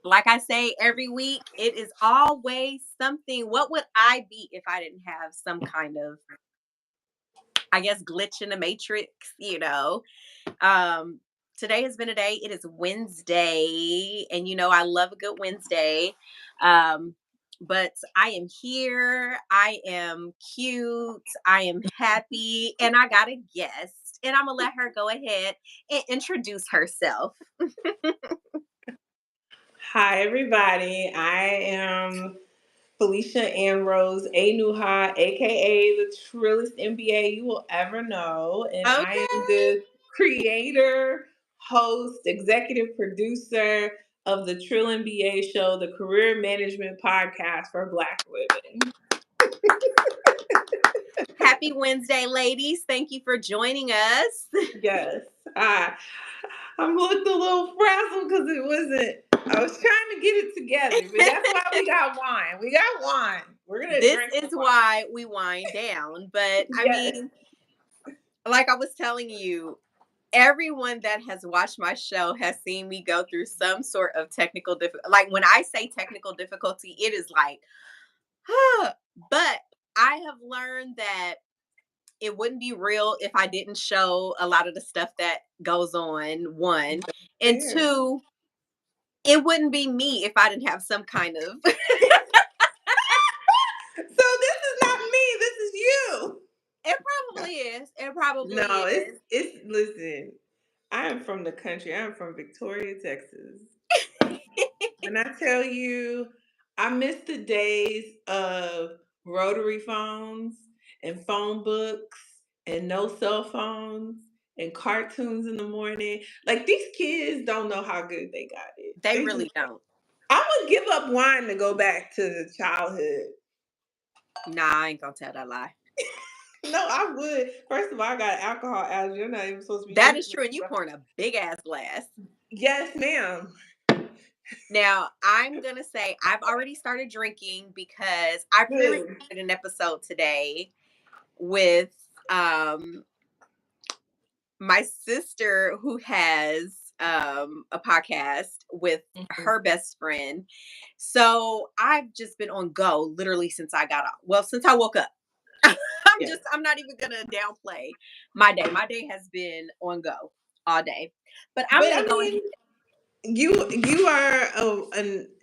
Like I say every week, it is always something. What would I be if I didn't have some kind of, I guess, glitch in the matrix, Um, Today has been a day. It is Wednesday, and I love a good Wednesday. Um, but I am here. I am cute. I am happy, and I got a guest, and I'm gonna let her go ahead and introduce herself. Hi, everybody. I am Felicia Ambrose, Enuha, aka the trillest MBA you will ever know. And I am Okay. the creator, host, executive producer of the Trill MBA show, the career management podcast for Black women. Happy Wednesday, ladies. Thank you for joining us. Yes. I, I'm looked a little frazzled because it wasn't, I was trying to get it together, but that's why we got wine. We got wine. We're going to This drink is some wine. why we wind down. But I Yes. mean, like I was telling you, everyone that has watched my show has seen me go through some sort of technical difficulty. Like when I say technical difficulty, it is like, but I have learned that it wouldn't be real if I didn't show a lot of the stuff that goes on. One, and Fair. two, it wouldn't be me if I didn't have some kind of. So this is not me. This is you. It probably is. It probably No, is. it's listen. I am from the country. I'm from Victoria, Texas. When I tell you, I miss the days of rotary phones and phone books and no cell phones and cartoons in the morning. Like these kids don't know how good they got it. They They just really don't. I would give up wine to go back to childhood. Nah, I ain't gonna tell that lie. No, I would. First of all, I got alcohol allergy. You're not even supposed to be That drinking is this true. And you stuff. pouring a big ass glass. Yes, ma'am. Now, I'm going to say I've already started drinking because I pre-recorded Good. an episode today with um my sister who has a podcast with Mhm. her best friend. So, I've just been on go literally since I got up. Well, since I woke up. Yes. I'm not even going to downplay my day. My day has been on go all day. But I'm But going I to go ahead. mean, you are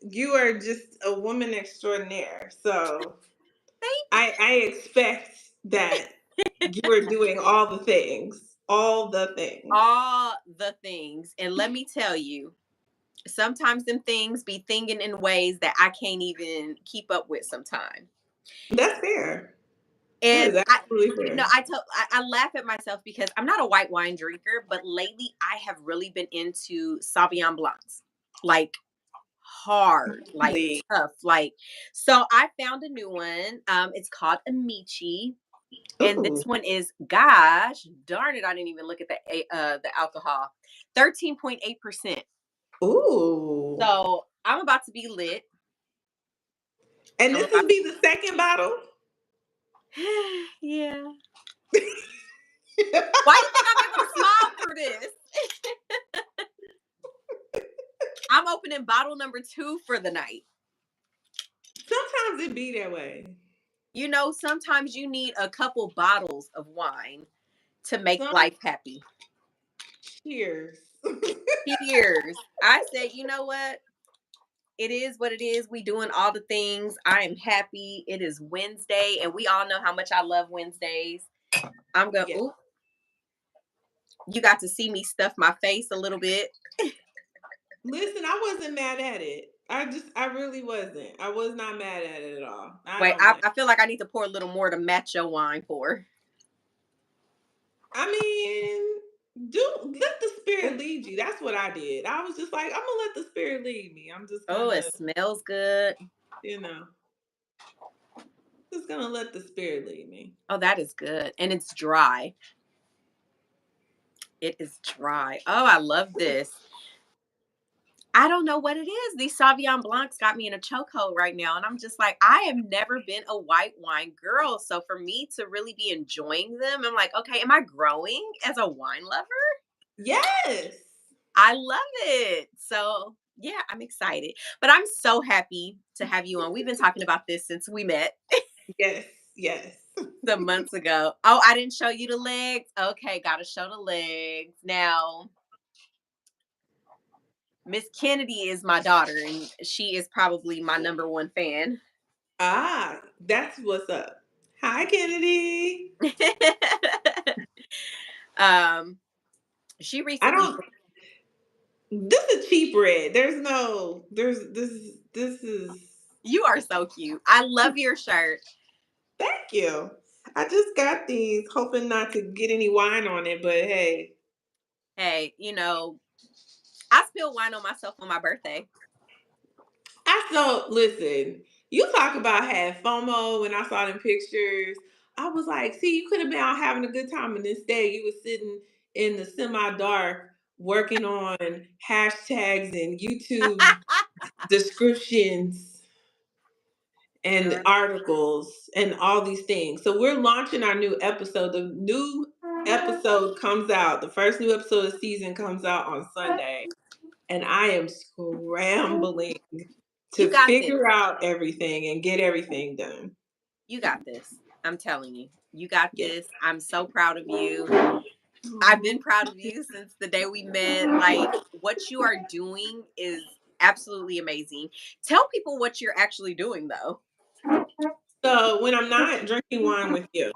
you are just a woman extraordinaire. So I expect that you are doing all the things, all the things. All the things. And let me tell you, sometimes them things be thinking in ways that I can't even keep up with sometimes. That's fair. That And is absolutely fair. I laugh at myself because I'm not a white wine drinker, but lately I have really been into Sauvignon Blancs. Like hard, like Lee. tough. Like so I found a new one. It's called Amici. And Ooh, this one is, gosh darn it, I didn't even look at the alcohol. 13.8%. ooh. So I'm about to be lit. And I'm this will about be the second bottle. yeah. Why do you think I'm able to smile through this? I'm opening bottle number 2 for the night. Sometimes it be that way. Sometimes you need a couple bottles of wine to make Some life happy. cheers. Cheers. I said, you know what? It is what it is. We doing all the things. I am happy. It is Wednesday, and we all know how much I love Wednesdays. I'm going, Yeah. ooh, you got to see me stuff my face a little bit. Listen, I wasn't mad at it. I really wasn't. I was not mad at it at all. I Wait, don't mind. I feel like I need to pour a little more to match your wine for. I mean, let the spirit lead you. That's what I did. I was just like, I'm gonna let the spirit lead me. I'm just Oh, it gonna, smells good. you know, just gonna let the spirit lead me. Oh, that is good. And it's dry. It is dry. Oh, I love this. I don't know what it is. These Sauvignon Blancs got me in a chokehold right now. And I'm just like, I have never been a white wine girl. So for me to really be enjoying them, I'm like, okay, am I growing as a wine lover? Yes. I love it. So, yeah, I'm excited. But I'm so happy to have you on. We've been talking about this since we met Yes, yes. some months ago. Oh, I didn't show you the legs. Okay, got to show the legs. Now, Miss Kennedy is my daughter, and she is probably my number one fan. Ah, that's what's up. Hi, Kennedy. um, she I recently, don't. This is cheap red. There's no. There's this. This is. you are so cute. I love your shirt. Thank you. I just got these, hoping not to get any wine on it, but hey. Hey, I spilled wine on myself on my birthday. I saw, listen, you talk about had FOMO when I saw them pictures. I was like, see, you could have been out having a good time, and instead you was sitting in the semi dark working on hashtags and YouTube descriptions and Girl. articles and all these things. So we're launching our new episode. The new episode comes out. The first new episode of the season comes out on Sunday. And I am scrambling You to got this. figure out everything and get everything done. You got this. I'm telling you. You got Yeah. this. I'm so proud of you. I've been Aw. proud of you since the day we met. Like, what you are doing is absolutely amazing. Tell people what you're actually doing, though. So when I'm not drinking wine with you,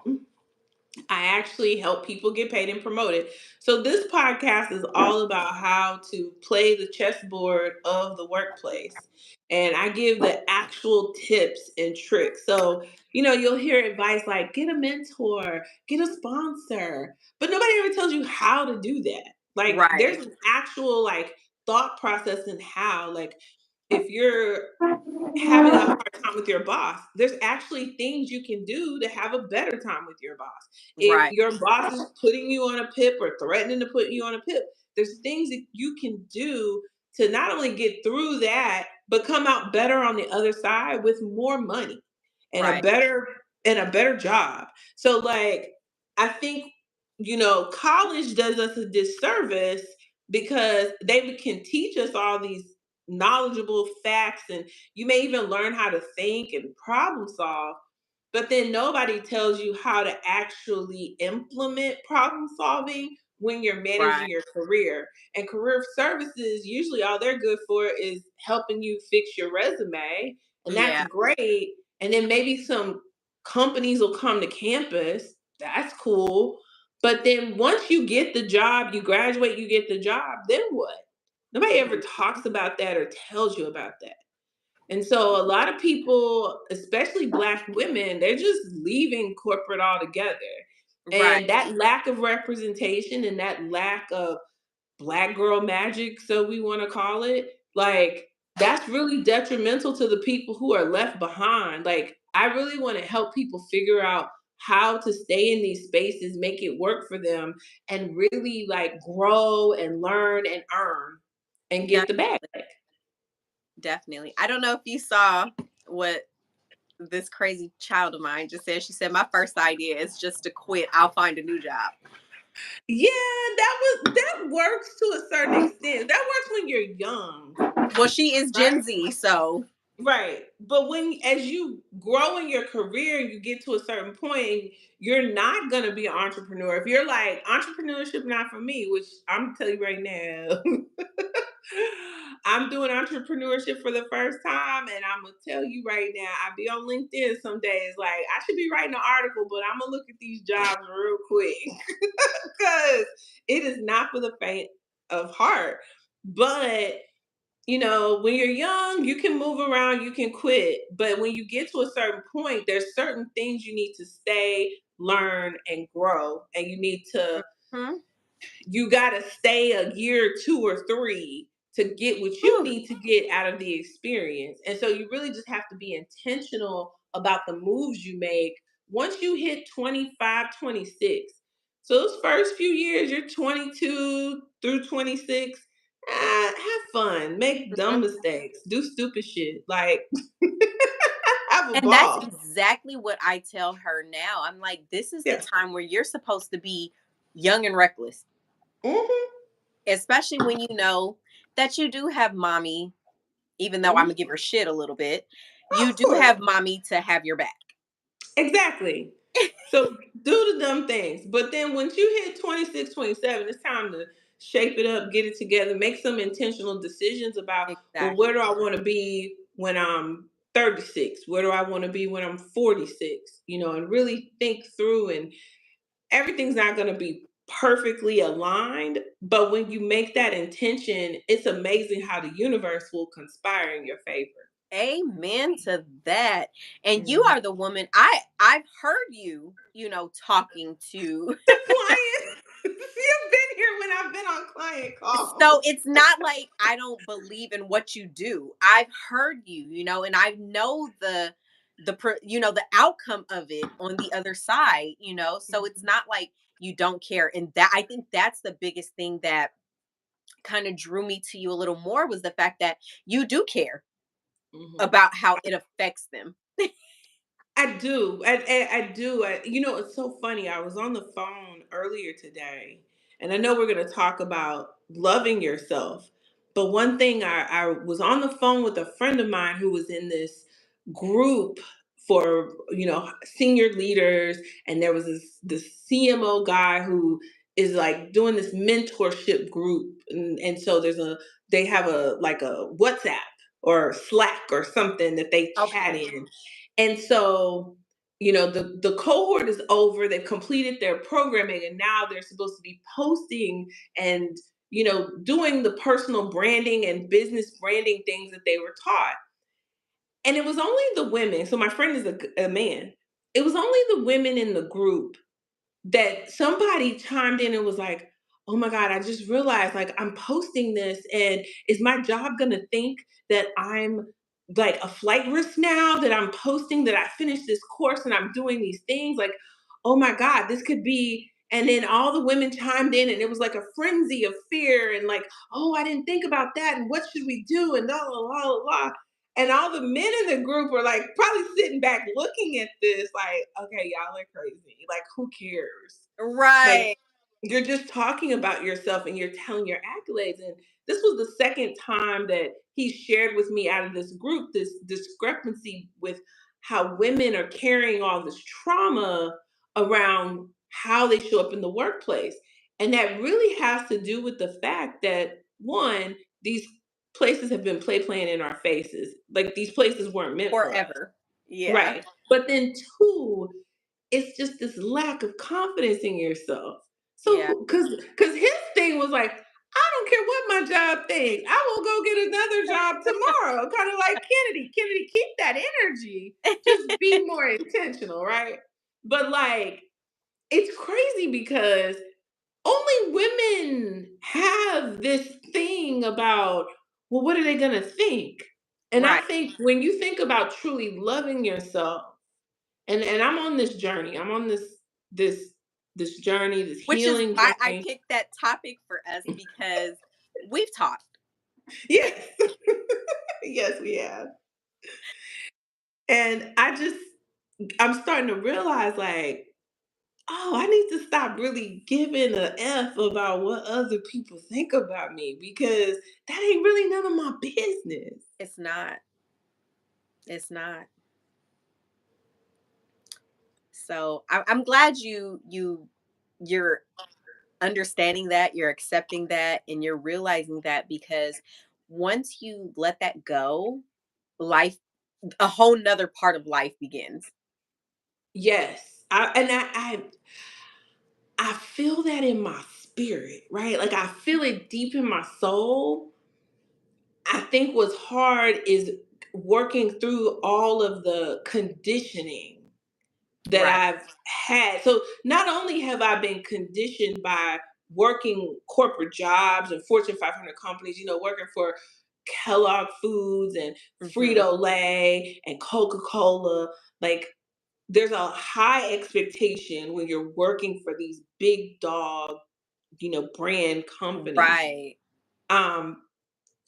I actually help people get paid and promoted. So this podcast is all about how to play the chessboard of the workplace. And I give the actual tips and tricks. So, you'll hear advice like get a mentor, get a sponsor, but nobody ever tells you how to do that. Like there's Right. an actual like thought process in how, like if you're having a hard time with your boss, there's actually things you can do to have a better time with your boss. If Right. your boss is putting you on a pip or threatening to put you on a pip, there's things that you can do to not only get through that, but come out better on the other side with more money and a Right. better job. So like I think college does us a disservice because they can teach us all these knowledgeable facts, and you may even learn how to think and problem solve, but then nobody tells you how to actually implement problem solving when you're Right. managing your career. And career services, usually all they're good for is helping you fix your resume, and that's Yeah. great. And then maybe some companies will come to campus. That's cool. But then once you get the job, you graduate, you get the job, then what? Nobody ever talks about that or tells you about that. And so a lot of people, especially Black women, they're just leaving corporate altogether. And Right. that lack of representation and that lack of Black girl magic, so we want to call it, like that's really detrimental to the people who are left behind. Like I really want to help people figure out how to stay in these spaces, make it work for them, and really like grow and learn and earn and get the bag. Definitely. Definitely. I don't know if you saw what this crazy child of mine just said. She said, my first idea is just to quit. I'll find a new job. Yeah, that works to a certain extent. That works when you're young, Well, she is right? Gen Z, so Right. But when as you grow in your career, you get to a certain point, you're not gonna be an entrepreneur. If you're like entrepreneurship not for me, which I'm telling you right now, I'm doing entrepreneurship for the first time, and I'm gonna tell you right now, I be on LinkedIn some days like I should be writing an article, but I'm gonna look at these jobs real quick because it is not for the faint of heart. But when you're young, you can move around, you can quit. But when you get to a certain point, there's certain things you need to stay, learn, and grow. And mhm. you got to stay a year, 2 or 3 to get what you Whew. need to get out of the experience. And so you really just have to be intentional about the moves you make once you hit 25, 26. So those first few years, you're 22 through 26. Have fun, make dumb mistakes, do stupid shit, like have a And that's ball. exactly what I tell her now. I'm like, this is the Yeah. time where you're supposed to be young and reckless. Mhm. especially when you know that you do have mommy, even though I'm Mhm. gonna give her shit a little bit, you Of do course. have mommy to have your back. Exactly. So do the dumb things. But then once you hit 26, 27, it's time to shape it up, get it together, make some intentional decisions about, well, where do Exactly. I want to be when I'm 36? Where do I want to be when I'm 46? And really think through, and everything's not going to be perfectly aligned, but when you make that intention, it's amazing how the universe will conspire in your favor. Amen to that. And you Mhm. are the woman I've heard you, talking to. The client, you've been here when I've been on client So calls. it's not like I don't believe in what you do. I've heard you, and I know the outcome of it on the other side. So it's Mhm, not like you don't care. And that, I think that's the biggest thing that kind of drew me to you a little more, was the fact that you do care mhm. about how it affects them. I do. I do. It's so funny. I was on the phone earlier today, and I know we're going to talk about loving yourself. But one thing, I was on the phone with a friend of mine who was in this group for, senior leaders. And there was this CMO guy who is like doing this mentorship group. And so they have like a WhatsApp or Slack or something that they chat Okay. in. And so, the cohort is over, they've completed their programming, and now they're supposed to be posting and, doing the personal branding and business branding things that they were taught. And it was only the women. So my friend is a man. It was only the women in the group that somebody chimed in and was like, "Oh my God, I just realized, like, I'm posting this, and is my job gonna think that I'm like a flight risk now, that I'm posting that I finished this course and I'm doing these things? Like, oh my God, this could be." And then all the women chimed in, and it was like a frenzy of fear and like, "Oh, I didn't think about that. And what should we do?" And blah, blah, blah, blah, blah. And all the men in the group were like probably sitting back looking at this, like, okay, y'all are crazy. Like, who cares? Like, Right. you're just talking about yourself and you're telling your accolades. And this was the second time that he shared with me out of this group this discrepancy with how women are carrying all this trauma around how they show up in the workplace. And that really has to do with the fact that, one, these places have been playing in our faces. Like, these places weren't meant for us. Forever. Yeah. Right. But then, two, it's just this lack of confidence in yourself. Yeah. So, because his thing was like, I don't care what my job thinks. I will go get another job tomorrow. Kind of like Kennedy. Kennedy, keep that energy. Just be more intentional, right? But like, it's crazy because only women have this thing about, well, what are they gonna think? And I Right. think when you think about truly loving yourself, and I'm on this journey. I'm on this this journey, this Which is healing why I journey. picked that topic for us, because we've talked. Yes. Yes, we have. And I'm starting to realize, like, oh, I need to stop really giving a F about what other people think about me, because that ain't really none of my business. It's not. It's not. So I'm glad you're understanding that, you're accepting that, and you're realizing that, because once you let that go, life, a whole nother part of life begins. Yes. I feel that in my spirit, right? Like, I feel it deep in my soul. I think what's hard is working through all of the conditioning that Right. I've had. So not only have I been conditioned by working corporate jobs and Fortune 500 companies, working for Kellogg Foods and Hmm. Frito Lay and Coca Cola, like, there's a high expectation when you're working for these big dog, brand companies. Right. Um,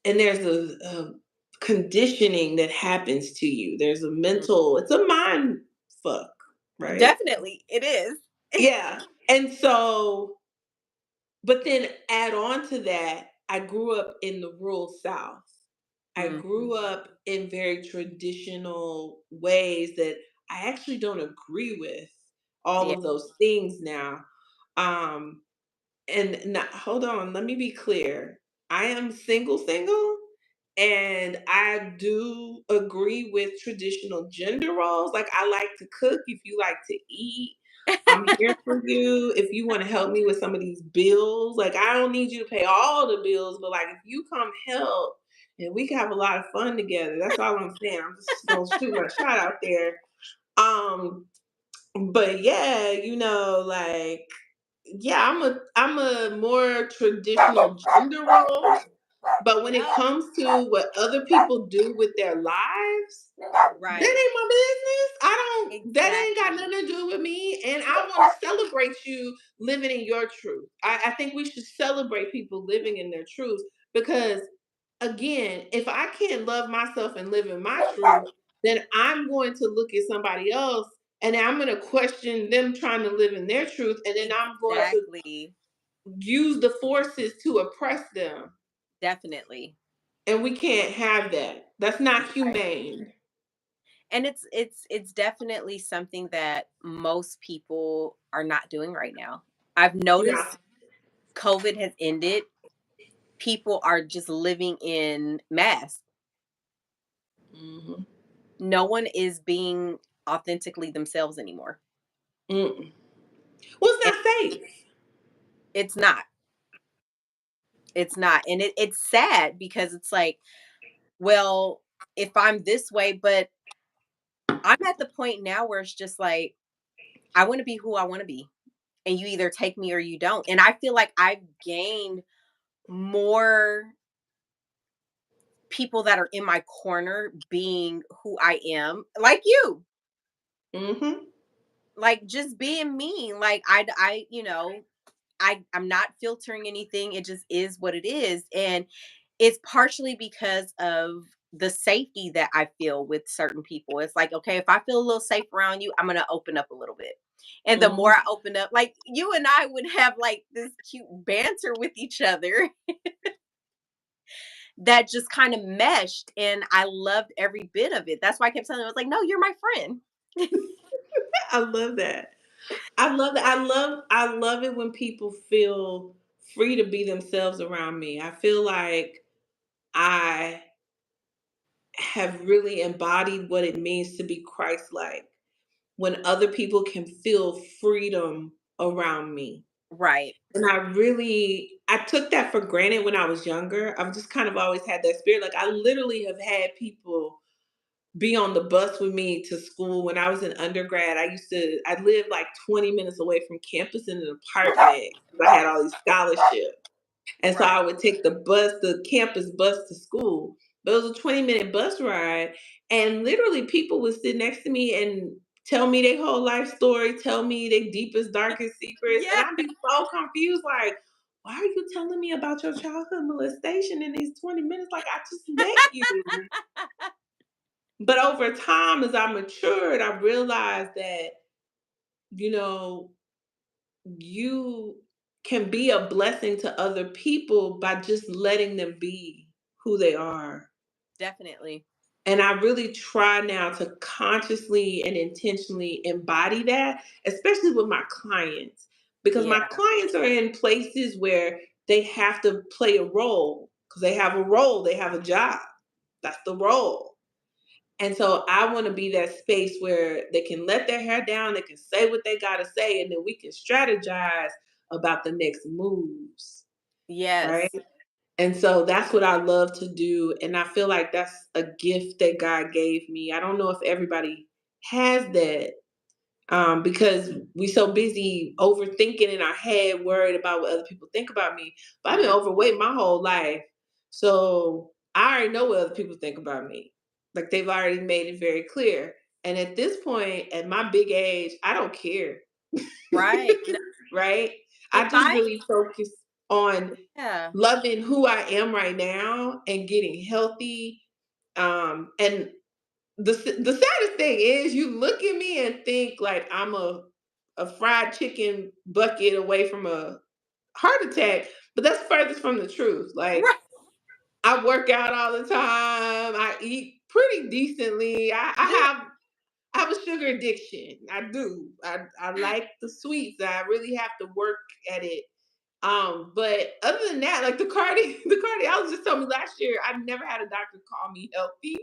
and there's a conditioning that happens to you. There's Mhm. it's a mind fuck, right? Definitely, it is. Yeah. And so But then add on to that, I grew up in the rural South. I Mm, grew up in very traditional ways that I actually don't agree with all yeah, of those things now. Um, and now, hold on, let me be clear. I am single, and I do agree with traditional gender roles. Like, I like to cook. If you like to eat, I'm here for you. If you want to help me with some of these bills, like, I don't need you to pay all the bills, but like, if you come help and we can have a lot of fun together, that's all I'm saying. I'm just gonna shoot my shot out there. Um, but yeah, like, yeah, I'm a more traditional gender role, but when it yep, comes to what other people do with their lives, that right, ain't my business. That ain't got exactly, nothing to do with me. And I want to celebrate you living in your truth. I think we should celebrate people living in their truth because, again, if I can't love myself and live in my truth, then I'm going to look at somebody else and I'm going to question them trying to live in their truth. And then I'm going to exactly, use the forces to oppress them. definitely, And we can't have that. That's not right. humane. And it's definitely something that most people are not doing right now. I've Yeah. noticed COVID has ended. People are just living in masks. Mhm. No one is being authentically themselves anymore. Mm-mm. Well, it's And not safe. it's not. It's not. And it's sad because it's like, well, if I'm this way, but I'm at the point now where it's just like, I want to be who I want to be. And you either take me or you don't. And I feel like I've gained more people that are in my corner being who I am, like you, Mhm. like just being me. Like I'm not filtering anything. It just is what it is. And it's partially because of the safety that I feel with certain people. It's like, okay, if I feel a little safe around you, I'm going to open up a little bit. And the more Mhm. I open up, like you and I would have like this cute banter with each other that just kind of meshed. And I loved every bit of it. That's why I kept telling him, I was like, no, you're my friend. I love that. I love that. I love it when people feel free to be themselves around me. I feel like I have really embodied what it means to be Christ-like when other people can feel freedom around me. Right. And I took that for granted when I was younger. I've just kind of always had that spirit. Like, I literally have had people be on the bus with me to school when I was in undergrad. I lived like 20 minutes away from campus in an apartment because I had all these scholarships. And so I Right. would take the campus bus to school. But it was a 20-minute bus ride. And literally people would sit next to me and tell me their whole life story, tell me their deepest, darkest secrets. And Yeah. I'd be so confused, like, why are you telling me about your childhood molestation in these 20 minutes? Like, I just met you. But over time, as I matured, I realized that, you know, you can be a blessing to other people by just letting them be who they are. Definitely. And I really try now to consciously and intentionally embody that, especially with my clients, because my Yeah. clients are in places where they have to play a role because they have a role, they have a job. That's the role. And so I want to be that space where they can let their hair down, they can say what they got to say, and then we can strategize about the next moves, right? Yes. And so that's what I love to do. And I feel like that's a gift that God gave me. I don't know if everybody has that, because we so busy overthinking in our head, worried about what other people think about me. But I've been Mm, overweight my whole life, so I already know what other people think about me. Like, they've already made it very clear. And at this point, at my big age, I don't care. right. No, Right? if I just I really focus on yeah. loving who I am right now and getting healthy. And the saddest thing is you look at me and think like I'm a fried chicken bucket away from a heart attack. But that's furthest from the truth. Like, Right. I work out all the time. I eat pretty decently. Good. I have a sugar addiction. I do. I like the sweets. I really have to work at it. But other than that, like the cardiologist told me last year, I've never had a doctor call me healthy.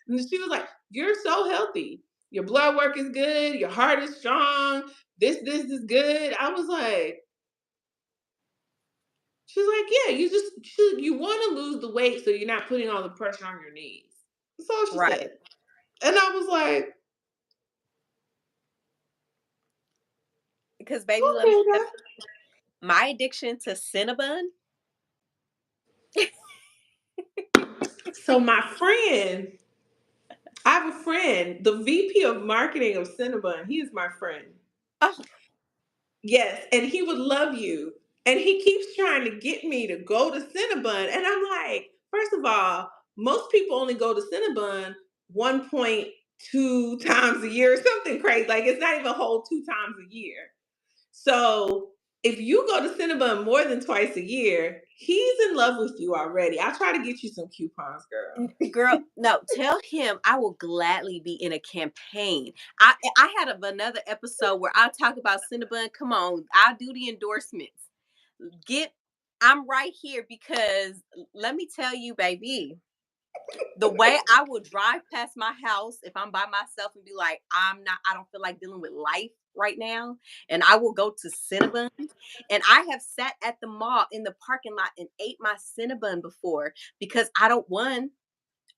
And she was like, "You're so healthy. Your blood work is good. Your heart is strong. This is good." I was like, she's like, "Yeah, you want to lose the weight so you're not putting all the pressure on your knees." That's all she Right. said. And I was like, Because baby, let me "Okay, tell Doc." you, my addiction to Cinnabon. So my friend, I have a friend, the VP of marketing of Cinnabon. He is my friend. Oh, Yes, and he would love you. And he keeps trying to get me to go to Cinnabon. And I'm like, first of all, most people only go to Cinnabon 1.2 times a year or something crazy. Like it's not even a whole 2 times a year. So if you go to Cinnabon more than twice a year, he's in love with you already. I'll try to get you some coupons, girl. girl, no, tell him I will gladly be in a campaign. I had another episode where I talk about Cinnabon. Come on, I'll do the endorsements. Get, I'm right here because let me tell you, baby, the way I will drive past my house if I'm by myself and be like, I don't feel like dealing with life right now. And I will go to Cinnabon. And I have sat at the mall in the parking lot and ate my Cinnabon before because I don't, one,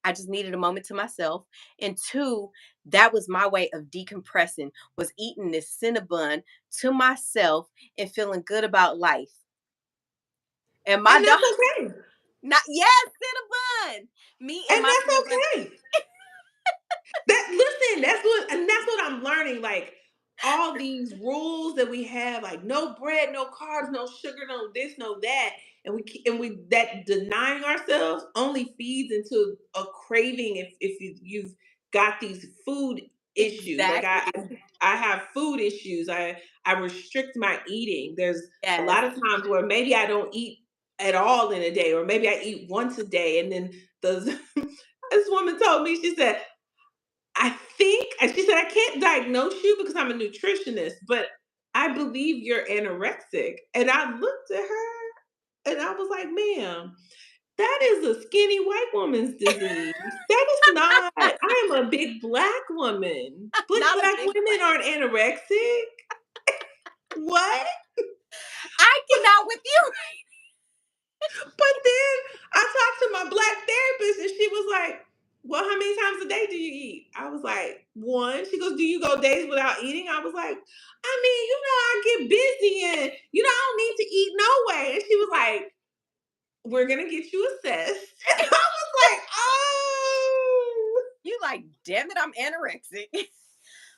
I just needed a moment to myself. And two, that was my way of decompressing, was eating this Cinnabon to myself and feeling good about life. And my And dog, that's okay. not, yes, Cinnabon. Me and And my that's Cinnabon. okay. That listen, that's what I'm learning. Like all these rules that we have, like no bread, no carbs, no sugar, no this, no that, and we that denying ourselves only feeds into a craving. If you've got these food issues, like Exactly. I have food issues. I restrict my eating. There's a Yes. lot of times where maybe I don't eat at all in a day, or maybe I eat once a day, and then the this woman told me, she said, I think, and she said, I can't diagnose you because I'm a nutritionist, but I believe you're anorexic. And I looked at her and I was like, ma'am, that is a skinny white woman's disease. That is not, I am a big black woman. Not a Black big women black. aren't anorexic. What? I cannot with you. But then I talked to my black therapist and she was like, well, how many times a day do you eat? I was like, one. She goes, do you go days without eating? I was like, I mean, I get busy and, I don't need to eat no way. And she was like, we're going to get you assessed. And I was like, oh. You like, damn it, I'm anorexic.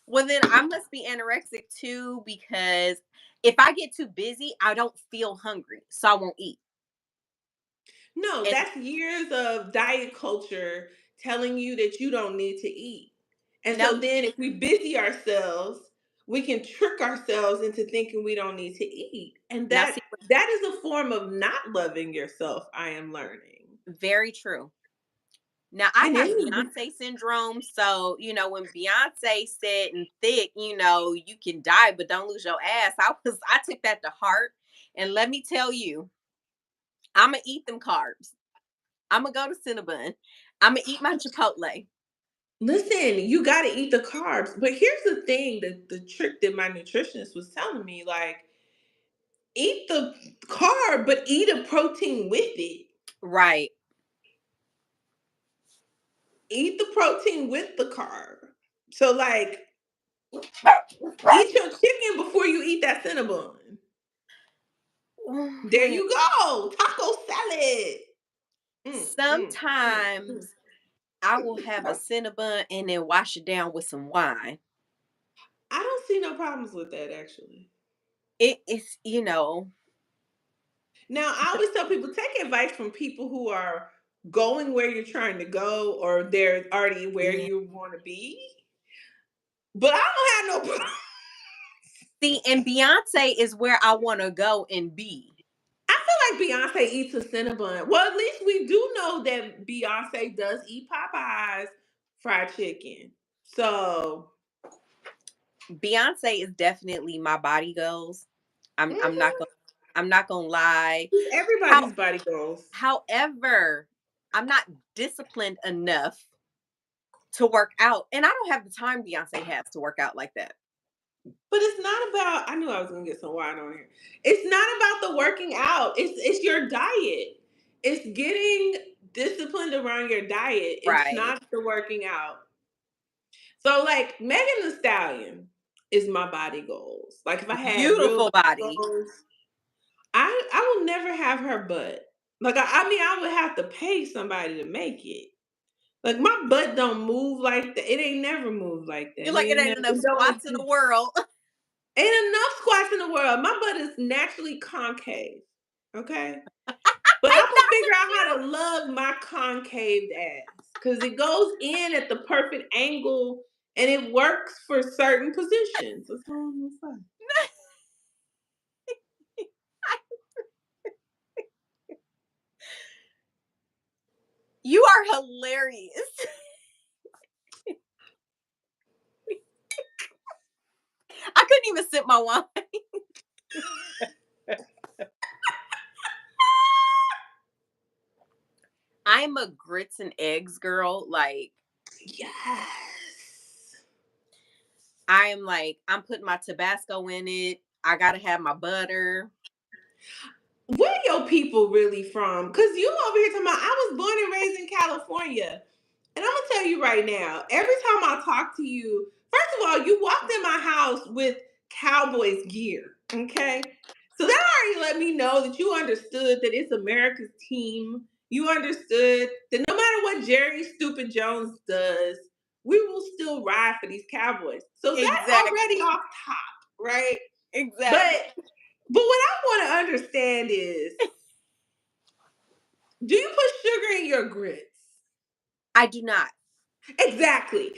Well, then I must be anorexic too because if I get too busy, I don't feel hungry, so I won't eat. No, And that's years of diet culture telling you that you don't need to eat. And now, so then if we busy ourselves, we can trick ourselves into thinking we don't need to eat. And now, that see, that is a form of not loving yourself, I am learning. very true. Now I And have then Beyonce syndrome, so when Beyonce said and thick, you can die but don't lose your ass. I took that to heart, and let me tell you, I'm gonna eat them carbs. I'm gonna go to Cinnabon. I'm gonna eat my Chipotle. listen, you got to eat the carbs. But here's the thing, that the trick that my nutritionist was telling me, like, eat the carb but eat a protein with it. Right. Eat the protein with the carb. So like eat your chicken before you eat that cinnamon. There Honey, you go. Taco salad. Mm. sometimes I will have a Cinnabon and then wash it down with some wine. I don't see no problems with that actually. It's. Now, I always tell people take advice from people who are going where you're trying to go or they're already where Yeah. you want to be. But I don't have no problem. See, and Beyonce is where I want to go and be. feel like Beyonce eats a Cinnabon. Well, at least we do know that Beyonce does eat Popeyes fried chicken. So, Beyonce is definitely my body goals. I'm not mhm, gonna I'm not gonna lie. How everybody's body goes. however, I'm not disciplined enough to work out. And I don't have the time Beyonce has to work out like that. But it's not about. I knew I was gonna get some wine on here. It's not about the working out. It's your diet. It's getting disciplined around your diet. It's Right. not the working out. So like Megan Thee Stallion is my body goals. Like if I had real Beautiful body body. goals, I will never have her butt. Like I mean I would have to pay somebody to make it. Like my butt don't move like that. It ain't never moved like that. You're like, it ain't enough It don't squats in the exist. world. Ain't enough squats in the world. My butt is naturally concave. Okay? But I'm Ain't gonna that figure the out how to truth? love my concave ass. Cause it goes in at the perfect angle and it works for certain positions. That's all I'm gonna say. You are hilarious. I couldn't even sip my wine. I'm a grits and eggs girl. Like, Yes. I'm putting my Tabasco in it. I gotta have my butter. Where your people really from? Cause you over here talking about I was born and raised in California. And I'm gonna tell you right now, every time I talk to you, first of all, you walked in my house with Cowboys gear. Okay. So that already let me know that you understood that it's America's team. You understood that no matter what Jerry Stupid Jones does, we will still ride for these Cowboys. So that's already Exactly. off top, right? Exactly. But what I want to understand is, do you put sugar in your grits? I do not. Exactly.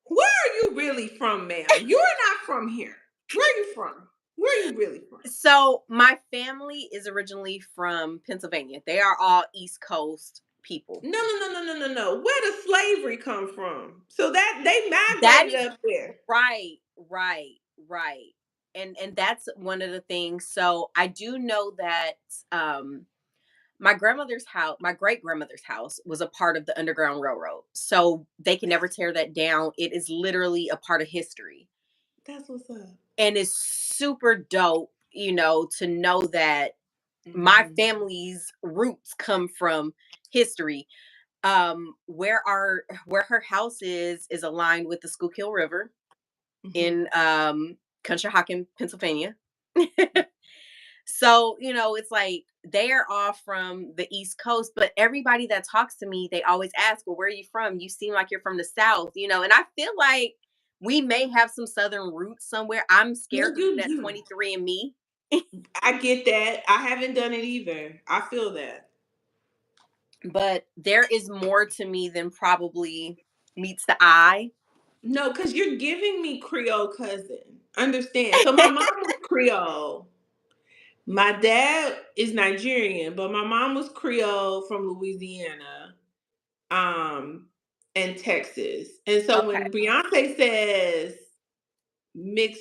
Where are you really from, ma'am? You're not from here. Where are you from? Where are you really from? So my family is originally from Pennsylvania. They are all East Coast people. No, no, no, no, no, no, no. Where does slavery come from? So that they That migrated is up there. right, right, right. And that's one of the things. So I do know that um my grandmother's house, my great grandmother's house was a part of the Underground Railroad. So they can never tear that down. It is literally a part of history. That's what's up. And it's super dope, to know that my Mm-hmm. family's roots come from history. Where her house is aligned with the Schuylkill River Mm-hmm. in Conshohocken, Pennsylvania. So, it's like they are all from the East Coast, but everybody that talks to me, they always ask, well, where are you from? You seem like you're from the South, and I feel like we may have some Southern roots somewhere. I'm No, scared to do you that do. 23 and me, I get that. I haven't done it either. I feel that. but there is more to me than probably meets the eye. No, because you're giving me Creole cousin. Understand? So my mom was Creole. My dad is Nigerian, but my mom was Creole from Louisiana, um, and Texas. And so Okay. when Beyonce says mix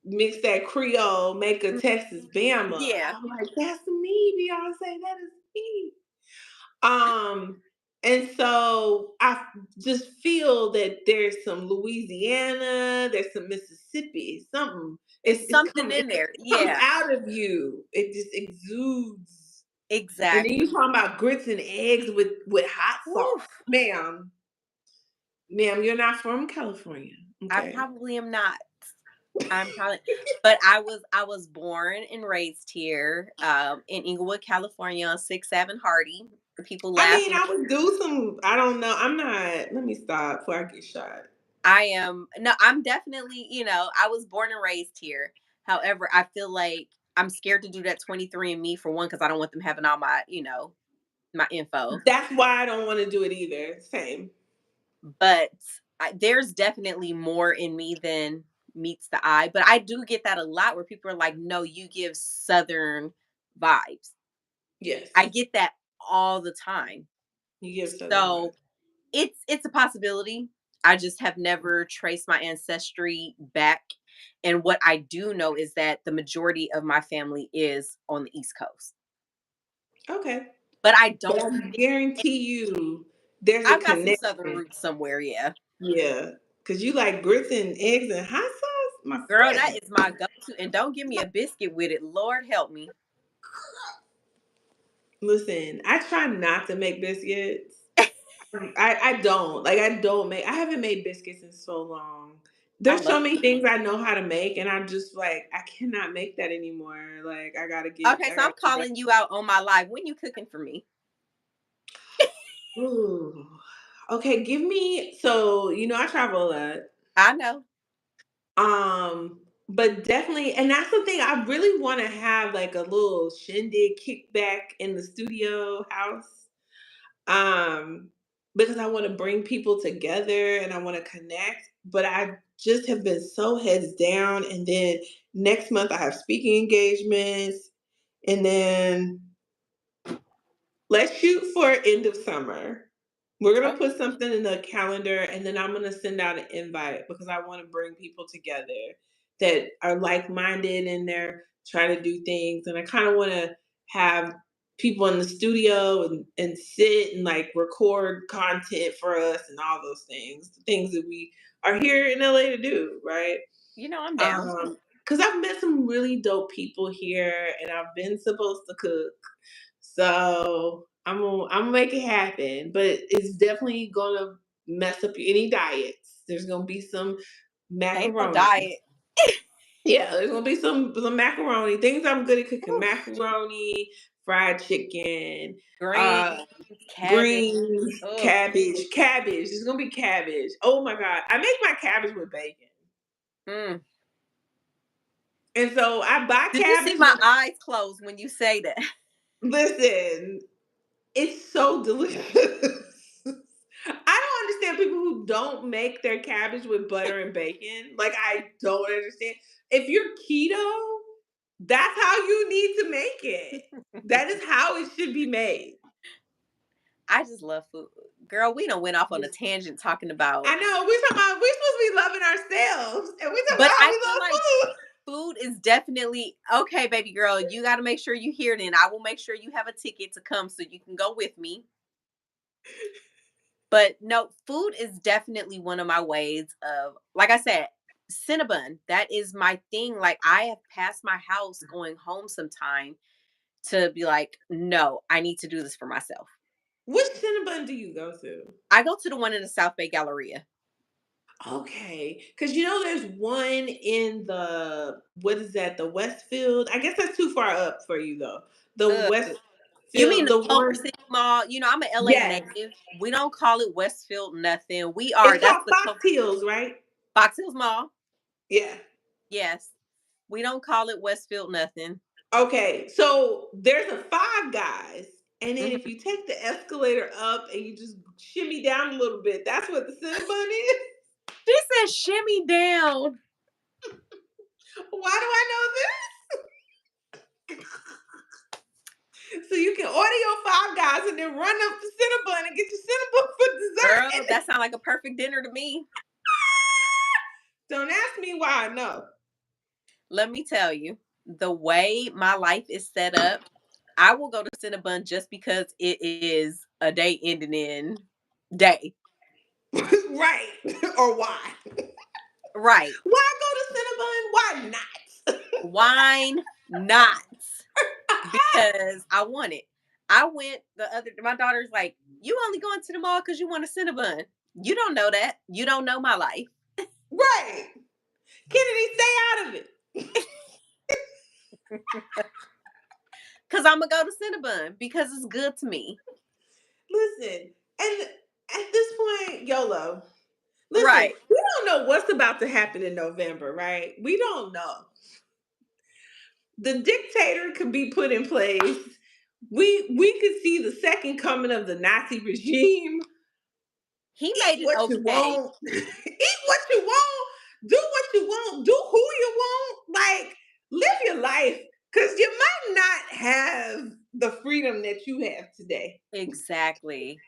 mix that Creole, make a Mm, Texas Bama, yeah. I'm like, that's me, Beyonce. That is me. Um, and so I just feel that there's some Louisiana, there's some Mississippi, something. It's It's something coming. in It there. comes Yeah. out of you. It just exudes. And then you Exactly. talking about grits and eggs with hot Woo. sauce, ma'am. You're not from California, I okay? probably am not. I'm probably, but I was born and raised here, in Inglewood, California, on 6-7 Hardy. The people I laugh mean, when I would do some. I don't know. I'm not. Let me stop before I get shot. I am. No, I'm definitely. I was born and raised here. However, I feel like I'm scared to do that 23 and me for one because I don't want them having all my info. That's why I don't want to do it either. Same. But there's definitely more in me than meets the eye. But I do get that a lot where people are like, "No, you give Southern." vibes. Yes. I get that all the time. You give Southern vibes. So it's a possibility. I just have never traced my ancestry back. And what I do know is that the majority of my family is on the East Coast. Okay. But I But don't I think guarantee you there's a I've got some southern connection. roots somewhere, yeah. Yeah. Because you like grits and eggs and hot sauce, my Girl, that friend. is my go-to. And don't give me a biscuit with it. Lord help me. Listen, I try not to make biscuits. I don't. Like I don't make I haven't made biscuits in so long. I There's so love many things I know how to make and I'm just like I cannot make that anymore. Like Okay, I so I'm gotta get back. calling you out on my live. When you cooking for me? Ooh. Okay, give me so I travel a lot. I know. But definitely, and that's the thing. I really want to have like a little shindig kickback in the studio house. Um, because I want to bring people together and I want to connect. But I just have been so heads down. And then next month I have speaking engagements, and then let's shoot for end of summer. We're gonna Okay. put something in the calendar and then I'm gonna send out an invite because I want to bring people together that are like-minded and they're trying to do things. And I kind of want to have people in the studio and sit and like record content for us and all those things. The things that we are here in LA to do, right? I'm down. Because I've met some really dope people here and I've been supposed to cook. So I'm gonna make it happen, but it's definitely gonna mess up any diets. There's gonna be some Ain't no macaroni. diet. Yeah, there's gonna be some macaroni. Things I'm good at cooking: Oof. macaroni, fried chicken, Greens, uh, cabbage. greens, Oh. cabbage. There's gonna be cabbage. Oh my god, I make my cabbage with bacon, Mm. and so I buy Did you see cabbage. my eyes close when you say that? Listen, it's so delicious. I don't understand people who don't make their cabbage with butter and bacon. Like I don't understand. If you're keto, that's how you need to make it. That is how it should be made. I just love food. Girl, we done went off on a tangent talking about, I know we're supposed to be loving ourselves, and we talking but about how I we feel love like food. food is definitely okay, baby girl. You got to make sure you hear it, and I will make sure you have a ticket to come so you can go with me. But no, food is definitely one of my ways of, like I said, Cinnabon. That is my thing. Like I have passed my house going home sometime to be like, no, I need to do this for myself. Which Cinnabon do you go to? I go to the one in the South Bay Galleria. Okay, because there's one in the what is that? The Westfield. I guess that's too far up for you though. The Ugh. You mean Westfield, the the Culver one. City Mall? I'm an LA Yes, native. We don't call it Westfield nothing. it's That's called the Fox Hills, right? Fox Hills Mall. Yeah. Yes. We don't call it Westfield nothing. Okay, so there's a Five Guys, and then if Mhm. you take the escalator up and you just shimmy down a little bit, that's what the Cinnabon is. She said shimmy down. Why do I know this? So you can order your Five Guys and then run up to Cinnabon and get your Cinnabon for Girl, dessert. that sounds like a perfect dinner to me. Don't ask me why I know. Let me tell you, the way my life is set up, I will go to Cinnabon just because it is a day ending in day. Right. Or why? Right. Why go to Cinnabon? Why not? Wine not. Because I want it. I went my daughter's like, you only going to the mall because you want a Cinnabon. You don't know that. You don't know my life. Right. Kennedy, stay out of it. Because I'm going to go to Cinnabon because it's good to me. Listen, and at this point, YOLO. Listen, Right. we don't know what's about to happen in November, right? We don't know. The dictator could be put in place. We could see the second coming of the Nazi regime. He Eat made it what you okay. want. Eat what you want. Do what you want. Do who you want. Like, live your life. Because you might not have the freedom that you have today. Exactly.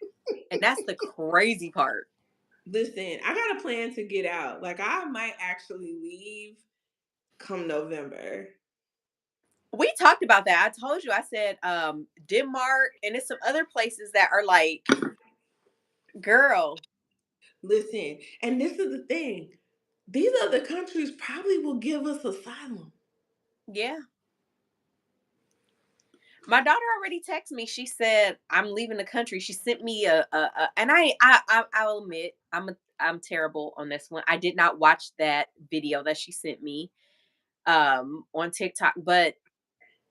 And that's the crazy part. Listen, I got a plan to get out. Like, I might actually leave come November. We talked about that. I told you, I said Denmark, and it's some other places that are like, girl, Listen, and this is the thing. These other countries probably will give us asylum. yeah. My daughter already texted me. She said, "I'm leaving the country." She sent me and I'll admit, I'm terrible on this one. I did not watch that video that she sent me on TikTok, but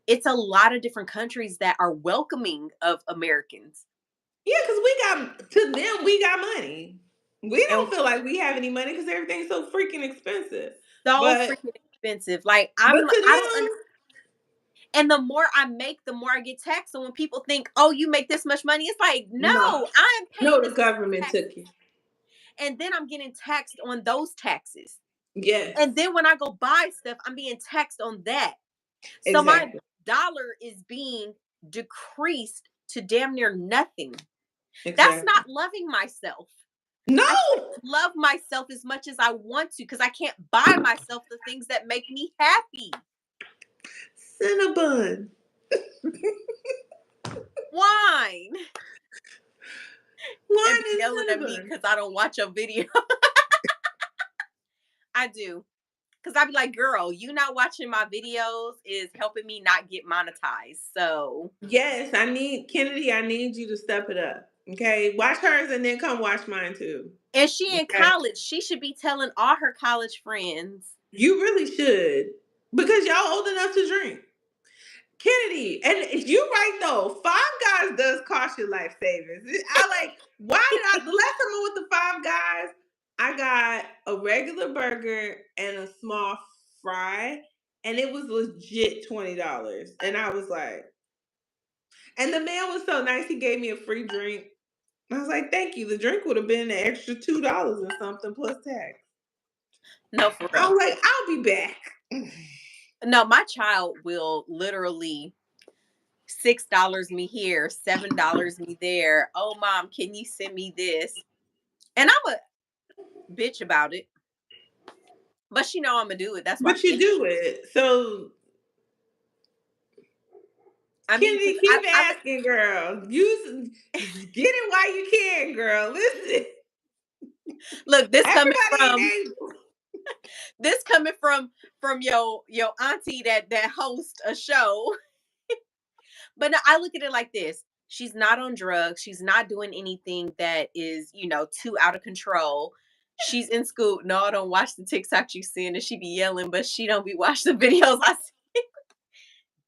it's a lot of different countries that are welcoming of Americans. Yeah, because we got, to them, we got money. We And don't feel like we have any money because everything's so freaking expensive. so But freaking expensive. Like but to I don't them, and the more I make, the more I get taxed. So when people think, "Oh, you make this much money," it's like, no, no, I'm paying no, this the much government tax, took you. and then I'm getting taxed on those taxes. Yes, And then when I go buy stuff, I'm being taxed on that. So my exactly, dollar is being decreased to damn near nothing. That's exactly. not loving myself. No, I can't love myself as much as I want to because I can't buy myself the things that make me happy. Cinnabon. Wine. And Wine be and yelling at me Cinnabon. because I don't watch a video. I do. Because I'd be like, girl, you not watching my videos is helping me not get monetized. So, Yes, I need Kennedy. I need you to step it up. Okay, watch hers and then come watch mine too. and she in Okay, college, she should be telling all her college friends. you really should because y'all old enough to drink. Kennedy, and you right though. Five Guys does cost you life savings. I like. Why did I? The last time I went to Five Guys, I got a regular burger and a small fry, and it was legit $20. And I was like, and the man was so nice. He gave me a free drink. I was like, thank you. The drink would have been an extra $2 and something plus tax. No, for I real. was like, I'll be back. No, my child will literally $6 me here, $7 me there. Oh, mom, can you send me this? And I'm a bitch about it, but she know I'm gonna do it. That's why But she you ain't. do it. So I mean, Kennedy, because keep asking, girl. Use get it while you can, girl. Listen, look, everybody ain't able. this coming from your auntie that hosts a show. But no, I look at it like this. She's not on drugs. She's not doing anything that is, too out of control. She's in school. No, I don't watch the TikTok you send, and she be yelling, but she don't be watching the videos I see.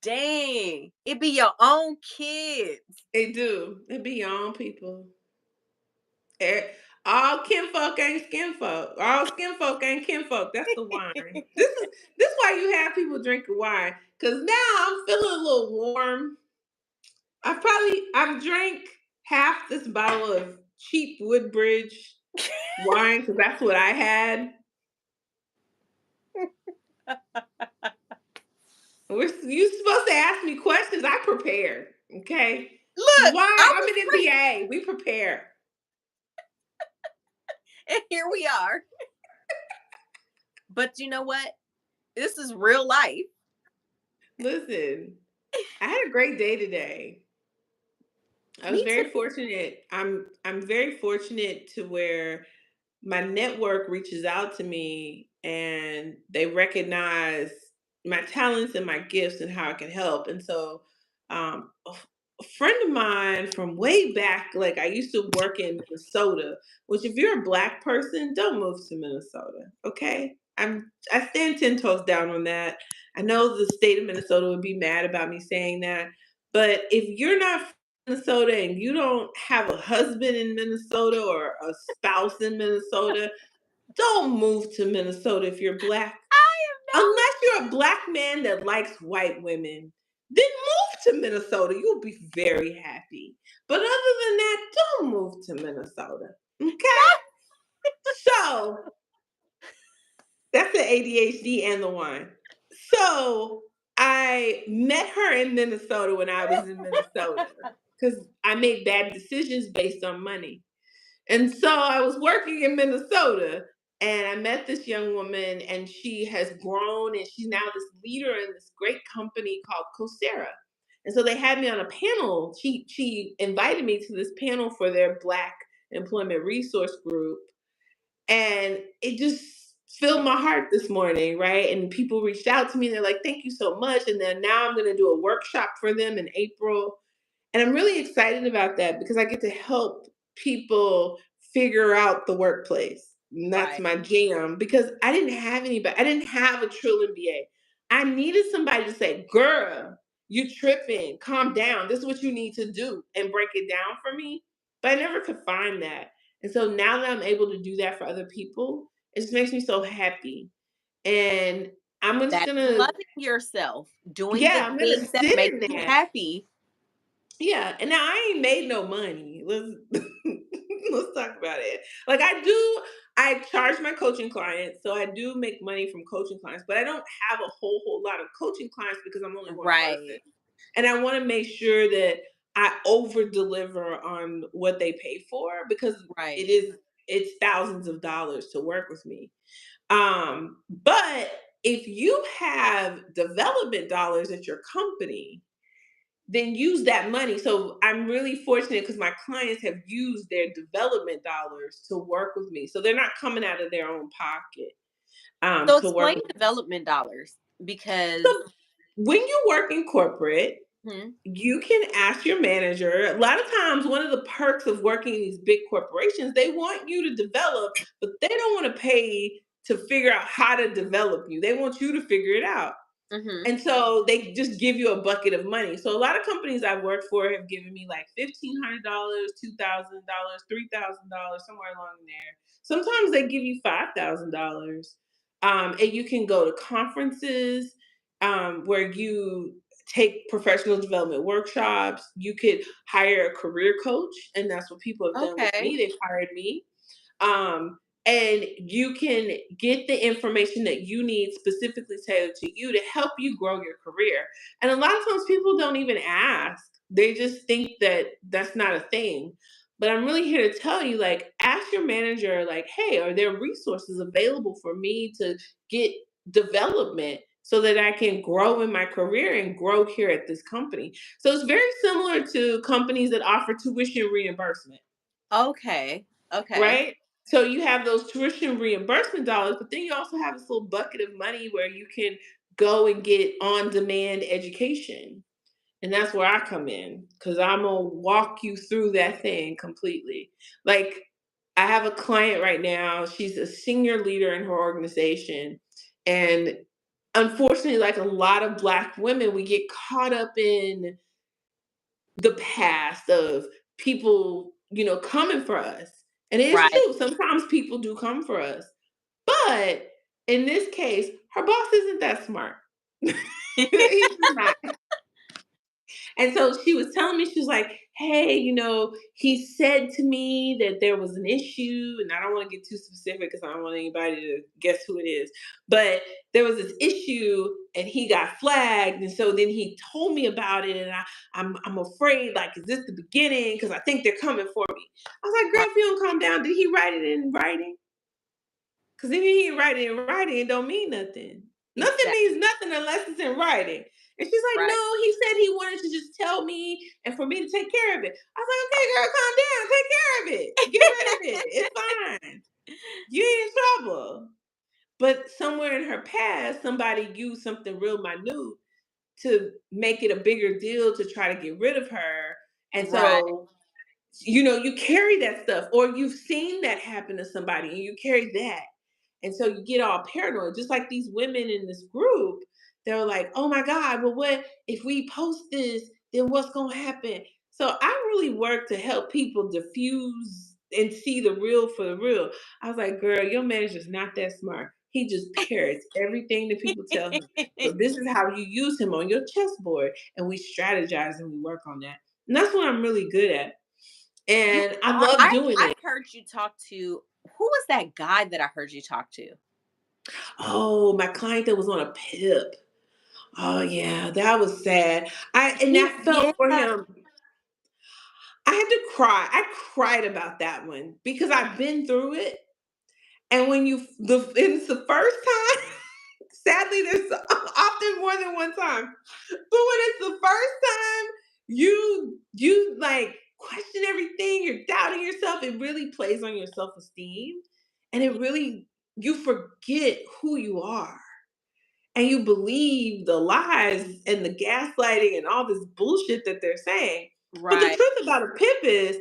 Dang, it be your own kids. They do. They be young people. Eh, all kinfolk ain't skinfolk. All skinfolk ain't kinfolk. That's the wine. This why you have people drinking wine. Cause now I'm feeling a little warm. I've drank half this bottle of cheap Woodbridge wine because that's what I had. You supposed to ask me questions. I prepared. Okay. This is Look, why I I'm was an MBA. We prepare. and here we are. But you know what? This is real life. Listen, I had a great day today. I was Me too. very fortunate. I'm very fortunate to where my network reaches out to me and they recognize my talents and my gifts and how I can help. And so, a friend of mine from way back, like I used to work in Minnesota, which if you're a black person, don't move to Minnesota. Okay. I stand 10 toes down on that. I know the state of Minnesota would be mad about me saying that. But if you're not from Minnesota and you don't have a husband in Minnesota or a spouse in Minnesota, don't move to Minnesota if you're black. I am Unless you're a black man that likes white women, then move to Minnesota. You'll be very happy. But other than that, don't move to Minnesota. Okay? So that's the ADHD and the wine. So I met her in Minnesota when I was in Minnesota because I made bad decisions based on money. And so I was working in Minnesota and I met this young woman and she has grown and she's now this leader in this great company called Coursera. And so they had me on a panel. She invited me to this panel for their Black Employment Resource Group. And it just filled my heart this morning, right? And people reached out to me. They're like, thank you so much. And then now I'm going to do a workshop for them in April. And I'm really excited about that because I get to help people figure out the workplace. And that's Right. my jam because I didn't have anybody. I didn't have a trill MBA. I needed somebody to say, girl, you tripping, calm down. This is what you need to do and break it down for me. But I never could find that. And so now that I'm able to do that for other people, it just makes me so happy. And I'm just That's gonna, loving yourself, doing the yeah, I'm gonna things that sit make in you that. happy. Yeah, and now I ain't made no money. Let's talk about it. Like I charge my coaching clients, so I do make money from coaching clients, but I don't have a whole lot of coaching clients because I'm only one person. Right. And I want to make sure that I over deliver on what they pay for because Right. it's thousands of dollars to work with me. But if you have development dollars at your company, then use that money. So I'm really fortunate because my clients have used their development dollars to work with me. So they're not coming out of their own pocket So to work explain with me. development dollars because So when you work in corporate, hmm, you can ask your manager. A lot of times, one of the perks of working in these big corporations, they want you to develop, but they don't want to pay to figure out how to develop you. They want you to figure it out. hmm, And so they just give you a bucket of money. So a lot of companies I've worked for have given me like $1,500, $2,000, $3,000, somewhere along there. Sometimes they give you $5,000, and you can go to conferences where you take professional development workshops. You could hire a career coach, and that's what people have done with okay. me. They've hired me, and you can get the information that you need specifically tailored to you to help you grow your career. And a lot of times people don't even ask. They just think that that's not a thing. But I'm really here to tell you, like, ask your manager, like, hey, are there resources available for me to get development so that I can grow in my career and grow here at this company? So it's very similar to companies that offer tuition reimbursement, Okay. Okay. right? So you have those tuition reimbursement dollars, but then you also have this little bucket of money where you can go and get on demand education. And that's where I come in because I'm going to walk you through that thing completely. Like, I have a client right now. She's a senior leader in her organization. And unfortunately, like a lot of Black women, we get caught up in the past of people, coming for us. And it is Right. true. Sometimes people do come for us. But in this case, her boss isn't that smart. He's just not. And so she was telling me, she was like, hey, he said to me that there was an issue, and I don't want to get too specific because I don't want anybody to guess who it is. But there was this issue and he got flagged. And so then he told me about it, and I'm afraid, like, is this the beginning? Because I think they're coming for me. I was like, girl, Right. if you don't calm down, did he write it in writing? Because if he didn't write it in writing, it don't mean nothing. Nothing Exactly. means nothing unless it's in writing. And she's like, Right. no, he said he wanted to just tell me and for me to take care of it. I was like, okay, girl, calm down. Take care of it. Get rid of it. It's fine. You ain't in trouble. But somewhere in her past, somebody used something real minute to make it a bigger deal to try to get rid of her. And Right. so you carry that stuff, or you've seen that happen to somebody and you carry that. And so you get all paranoid, just like these women in this group. They're like, oh my God, well, what if we post this? Then what's going to happen? So I really work to help people diffuse and see the real for the real. I was like, girl, your manager's not that smart. He just parrots everything that people tell him. So this is how you use him on your chessboard. And we strategize and we work on that. And that's what I'm really good at. You And I are. love doing I've it. heard you talk to who was that guy that I heard you talk to? Oh, my client that was on a PIP. Oh yeah, that was sad. I Yeah. felt for him. I had to cry. I cried about that one because I've been through it. And when it's the first time, sadly, there's often more than one time. But when it's the first time, you like question everything. You're doubting yourself. It really plays on your self esteem, and it really you forget who you are and you believe the lies and the gaslighting and all this bullshit that they're saying. But the Right. truth about a pip is,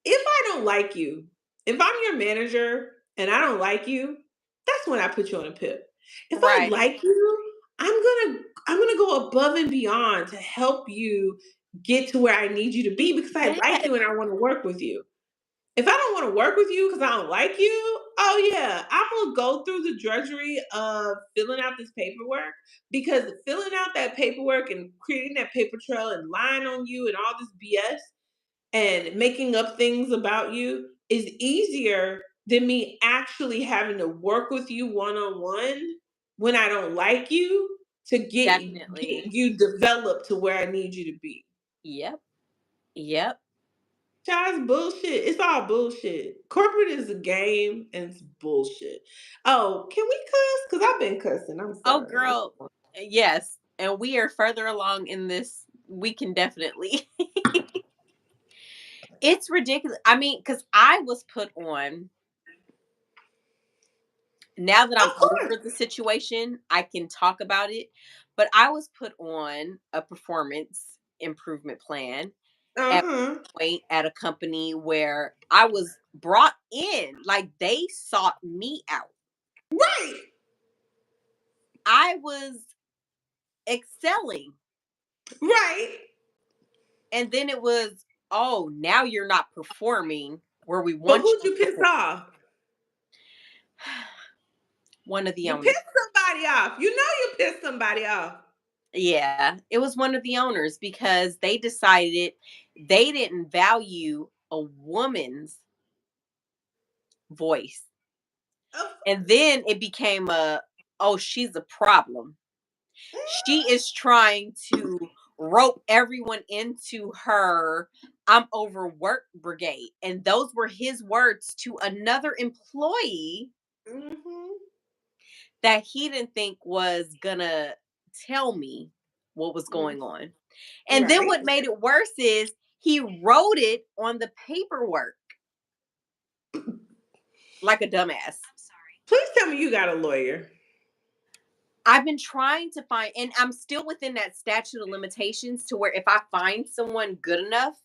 if I don't like you, if I'm your manager and I don't like you, that's when I put you on a pip. If I Right. like you, I'm gonna go above and beyond to help you get to where I need you to be because I like Yes. you and I want to work with you. If I don't want to work with you because I don't like you, oh yeah, I'm gonna go through the drudgery of filling out this paperwork because filling out that paperwork and creating that paper trail and lying on you and all this BS and making up things about you is easier than me actually having to work with you one on one when I don't like you to get Definitely. you developed to where I need you to be. Yep. Yep. Child, bullshit. It's all bullshit. Corporate is a game and it's bullshit. Oh, can we cuss? Because I've been cussing. I'm Oh, sorry. girl. Yes. And we are further along in this. We can definitely. It's ridiculous. I mean, because I was put on, now that Of I'm course. over the situation, I can talk about it. But I was put on a performance improvement plan at Uh-huh. one point at a company where I was brought in, like they sought me out. Right. I was excelling. Right. And then it was, oh, now you're not performing where we But want you who'd to you piss perform. off? One of the You owners. pissed somebody off. You know you pissed somebody off. Yeah, it was one of the owners because they decided they didn't value a woman's voice. Of And then it became a, oh, she's a problem. She is trying to rope everyone into her I'm overworked brigade. And those were his words to another employee mm-hmm. that he didn't think was gonna tell me what was Mm. going on. And then Right. what made it worse is he wrote it on the paperwork like a dumbass. Please tell me you got a lawyer. I've been trying to find, and I'm still within that statute of limitations to where if I find someone good enough,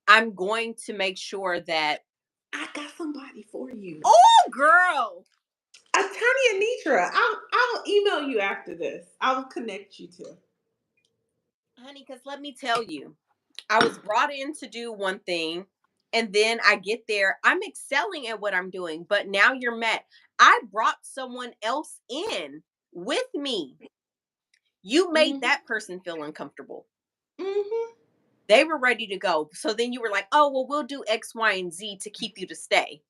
I'm going to make sure that, I got somebody for you. oh, girl, Attorney Anitra. I'll email you after this. I'll connect you to. honey, because let me tell you, I was brought in to do one thing, and then I get there, I'm excelling at what I'm doing, but now you're mad. I brought someone else in with me. You made Mm-hmm. that person feel uncomfortable. Mm-hmm. They were ready to go. So then you were like, oh, well, we'll do X, Y, and Z to keep you to stay.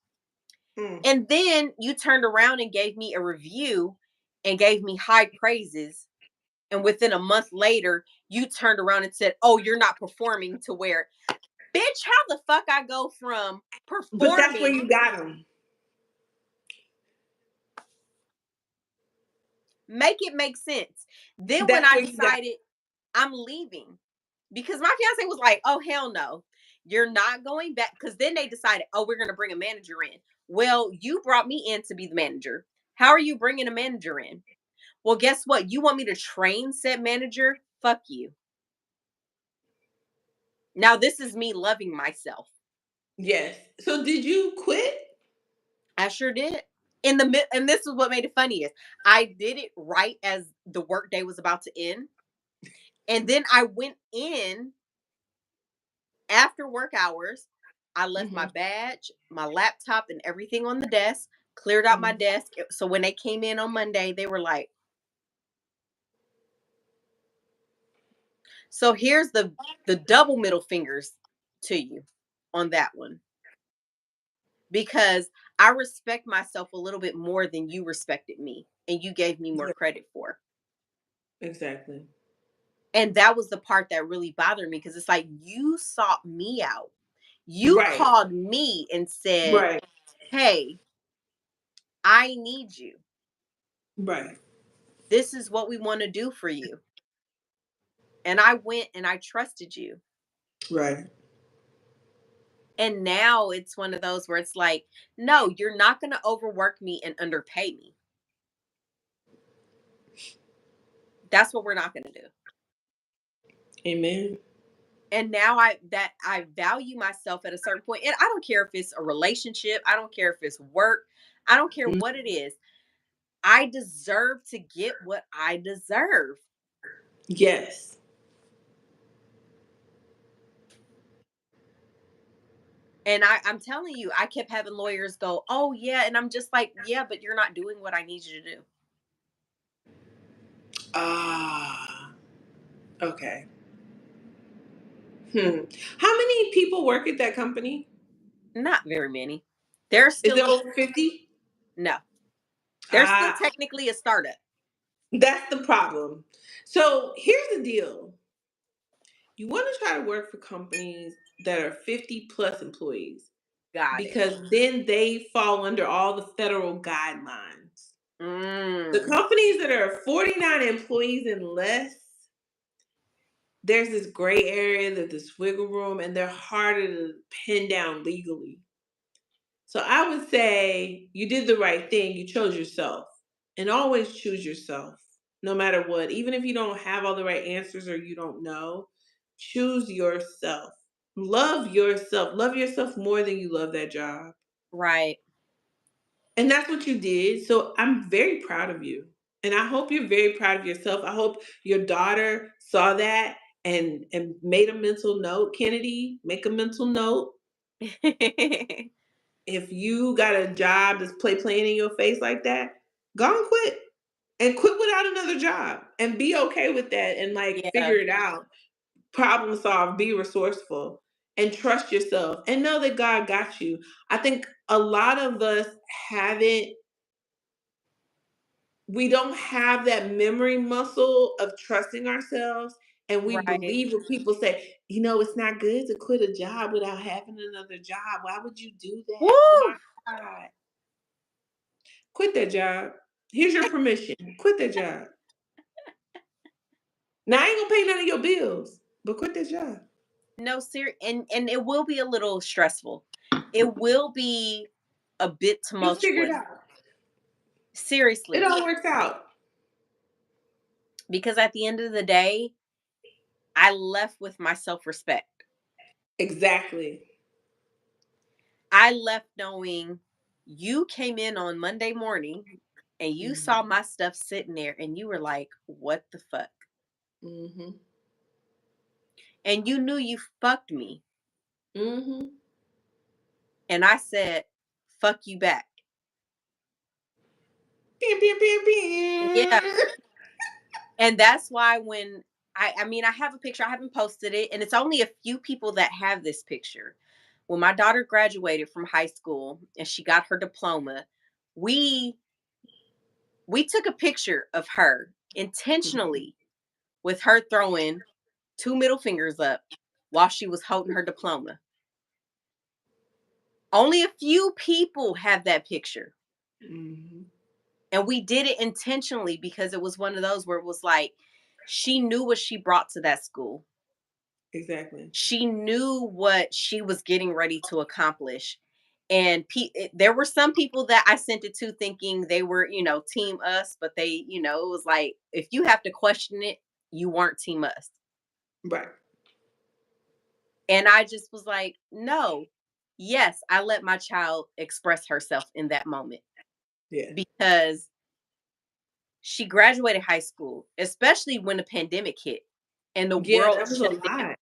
Mm. And then you turned around and gave me a review and gave me high praises. And within a month later, you turned around and said, oh, you're not performing to where, bitch, how the fuck I go from But that's where performing, you got them. make it make sense. Then when That's I where you got. decided I'm leaving, because my fiance was like, oh, hell no, you're not going back. Because then they decided, oh, we're going to bring a manager in. Well, you brought me in to be the manager. How are you bringing a manager in? Well, guess what? You want me to train said manager? Fuck you. Now, this is me loving myself. Yes. So did you quit? I sure did. In the mid, and this is what made it funny is I did it right as the workday was about to end, and then I went in after work hours. I left my Mm-hmm. badge, my laptop, and everything on the desk. Cleared out my Mm-hmm. desk. So when they came in on Monday, they were like, "So here's the double middle fingers to you on that one." Because I respect myself a little bit more than you respected me and you gave me more Yeah. credit for. Exactly. And that was the part that really bothered me because it's like you sought me out. You Right. called me and said, Right. "Hey, I need you. Right. This is what we want to do for you." And I went and I trusted you. Right. And now it's one of those where it's like, no, you're not going to overwork me and underpay me. That's what we're not going to do. Amen. And now I value myself at a certain point. And I don't care if it's a relationship, I don't care if it's work, I don't care Mm. what it is. I deserve to get what I deserve. Yes. And I'm telling you, I kept having lawyers go, "Oh yeah," and I'm just like, "Yeah, but you're not doing what I need you to do." Ah. Okay. Hmm. How many people work at that company? Not very many. They're Is still it over 50? no. They're still Ah, technically a startup. that's the problem. So here's the deal. You want to try to work for companies that are 50 plus employees Got it. because then they fall under all the federal guidelines. The Mm, companies that are 49 employees and less, there's this gray area, there's this wiggle room, and they're harder to pin down legally. So I would say you did the right thing. You chose yourself. And always choose yourself, no matter what. Even if you don't have all the right answers or you don't know, choose yourself. Love yourself. Love yourself more than you love that job. right. And that's what you did. So I'm very proud of you. And I hope you're very proud of yourself. I hope your daughter saw that and made a mental note. Kennedy, make a mental note. If you got a job that's playing in your face like that, go and quit. And quit without another job and be okay with that and like Yeah, figure it out. Problem solve, be resourceful and trust yourself and know that God got you. I think a lot of us haven't we don't have that memory muscle of trusting ourselves and we right. believe when people say, it's not good to quit a job without having another job. Why would you do that? Oh Woo! my God. Quit that job. Here's your permission. Quit that job. Now I ain't gonna pay none of your bills, but quit that job. No, and it will be a little stressful. It will be a bit You'll figure it tumultuous. out. It Seriously, all works out. because at the end of the day, I left with my self-respect. Exactly. I left knowing you came in on Monday morning and you saw Mhm. my stuff sitting there and you were like, "What the fuck?" Mhm. And you knew you fucked me. Mhm. And I said, "Fuck you back." Pew, pew, pew, Yeah. pew. And that's why when I mean, I have a picture, I haven't posted it, and it's only a few people that have this picture. When my daughter graduated from high school and she got her diploma, we we took a picture of her Mhm. intentionally with her throwing two middle fingers up while she was holding her diploma. Only a few people have that picture. Mhm. And we did it intentionally because it was one of those where it was like she knew what she brought to that school. Exactly. She knew what she was getting ready to accomplish. And there were some people that I sent it to thinking they were, team us, but it was like, if you have to question it, you weren't team us. Right. And I just was like, no, yes, I let my child express herself in that moment Yeah. because she graduated high school, especially when the pandemic hit and the Yeah, world that was a shut down. lot.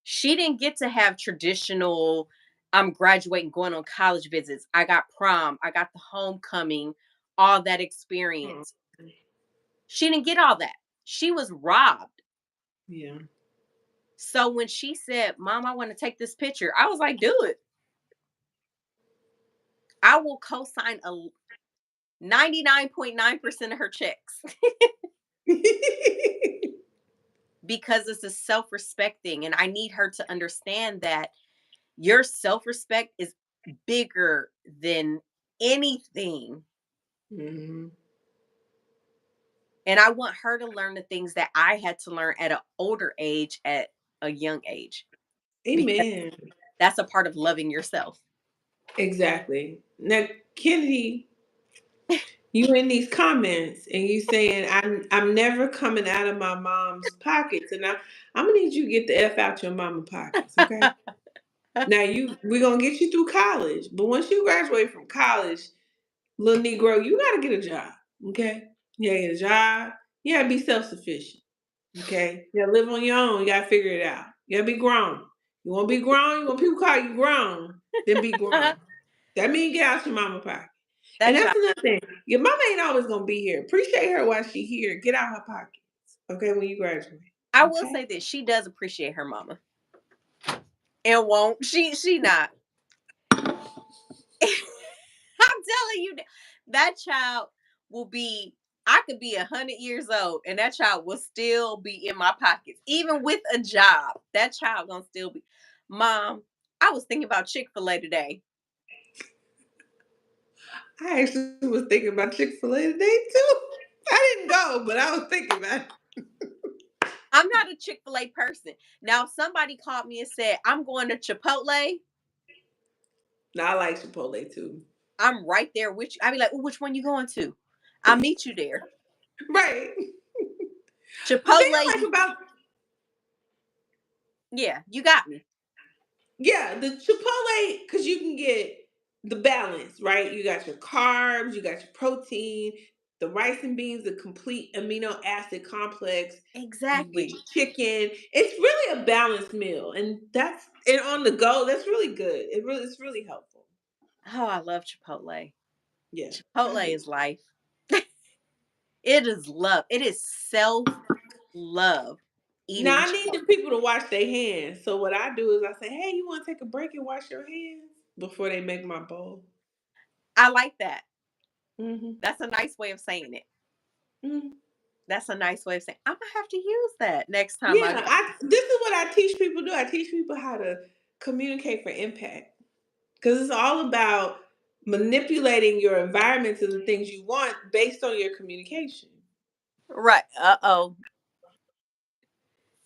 She didn't get to have traditional, I'm graduating, going on college visits. I got prom, I got the homecoming, all that Oh, experience. She didn't get all that. She was robbed. yeah. So when she said, "Mom, I want to take this picture," I was like, "Do it." I will co sign a 99.9% of her checks. because it's a self-respecting, and I need her to understand that your self-respect is bigger than anything. Mhm. And I want her to learn the things that I had to learn at an older age, at a young age, because Amen. that's a part of loving yourself. Exactly. Now, Kennedy, you in these comments and you saying I'm never coming out of my mom's pockets, and I'm gonna need you to get the f out your mama pockets, okay? Now we're gonna get you through college, but once you graduate from college, little Negro, you gotta get a job, okay? You gotta get a job. You gotta be self sufficient, okay? You gotta live on your own. You gotta figure it out. You gotta be grown. You want to be grown? You want people to call you grown? Then be grown. That means get out your mama pocket. And That that's child, another thing. Your mama ain't always gonna be here. Appreciate her while she here. Get out her pockets. Okay, when you graduate. I will Okay? say that she does appreciate her mama. And won't. She not. I'm telling you, that child will be. I could be 100 years old, and that child will still be in my pockets, even with a job. That child gonna still be. Mom, I was thinking about Chick-fil-A today. I actually was thinking about Chick-fil-A today too. I didn't go, but I was thinking about it. I'm not a Chick-fil-A person. Now, if somebody called me and said, I'm going to Chipotle, No, I like Chipotle too. I'm right there with you. I'd be like, oh, which one you going to? I'll meet you there. Right. The thing Chipotle, I like about yeah, you got me. yeah, the Chipotle, because you can get the balance, right? You got your carbs, you got your protein, the rice and beans, the complete amino acid complex. You get Exactly. your chicken. It's really a balanced meal, and on the go. That's really good. It's really helpful. Oh, I love Chipotle. Yeah, I Chipotle do. is life. It is love. It is self love Now eating I need Chipotle. the people to wash their hands. So what I do is I say, "Hey, you want to take a break and wash your hands before they make my bowl?" I like that. Hmm. That's a nice way of saying it. Hmm. That's a nice way of saying, I'm gonna have to use that next time I Yeah, go. I this is what I teach people to do. I teach people how to communicate for impact because it's all about manipulating your environment to the things you want based on your communication. Right. Uh-oh.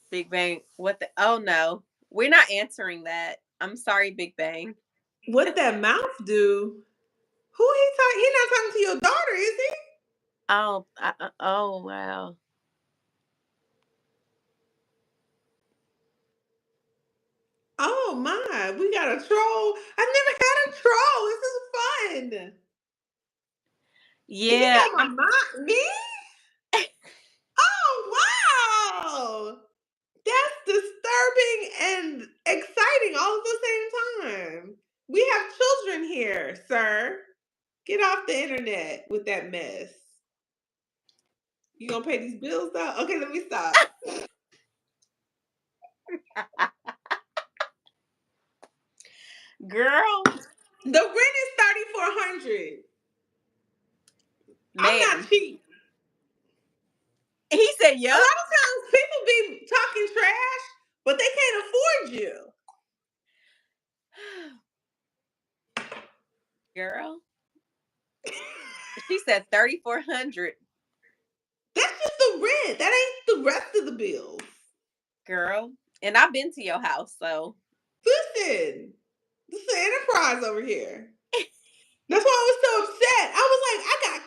Big Bang. What the oh no. We're not answering that. I'm sorry, Big Bang. What that mouth do? Who he talking? He not talking to your daughter, is he? Oh, oh wow. Oh my, we got a troll. I never had a troll. This is fun. And you Yeah, got my mom, me? Oh wow, that's disturbing and exciting all at the same time. We have children here, sir. Get off the internet with that mess. You gonna pay these bills though? Okay, let me stop. girl, The rent is 3,400. I'm not ma'am. cheap. He said, A "Yup, lot of times people be talking trash, but they can't afford you. girl." She said 3,400, That's just the rent. That ain't the rest of the bills. girl. And I've been to your house, so Listen, this is an enterprise over here. That's why I was so upset. I was like, I got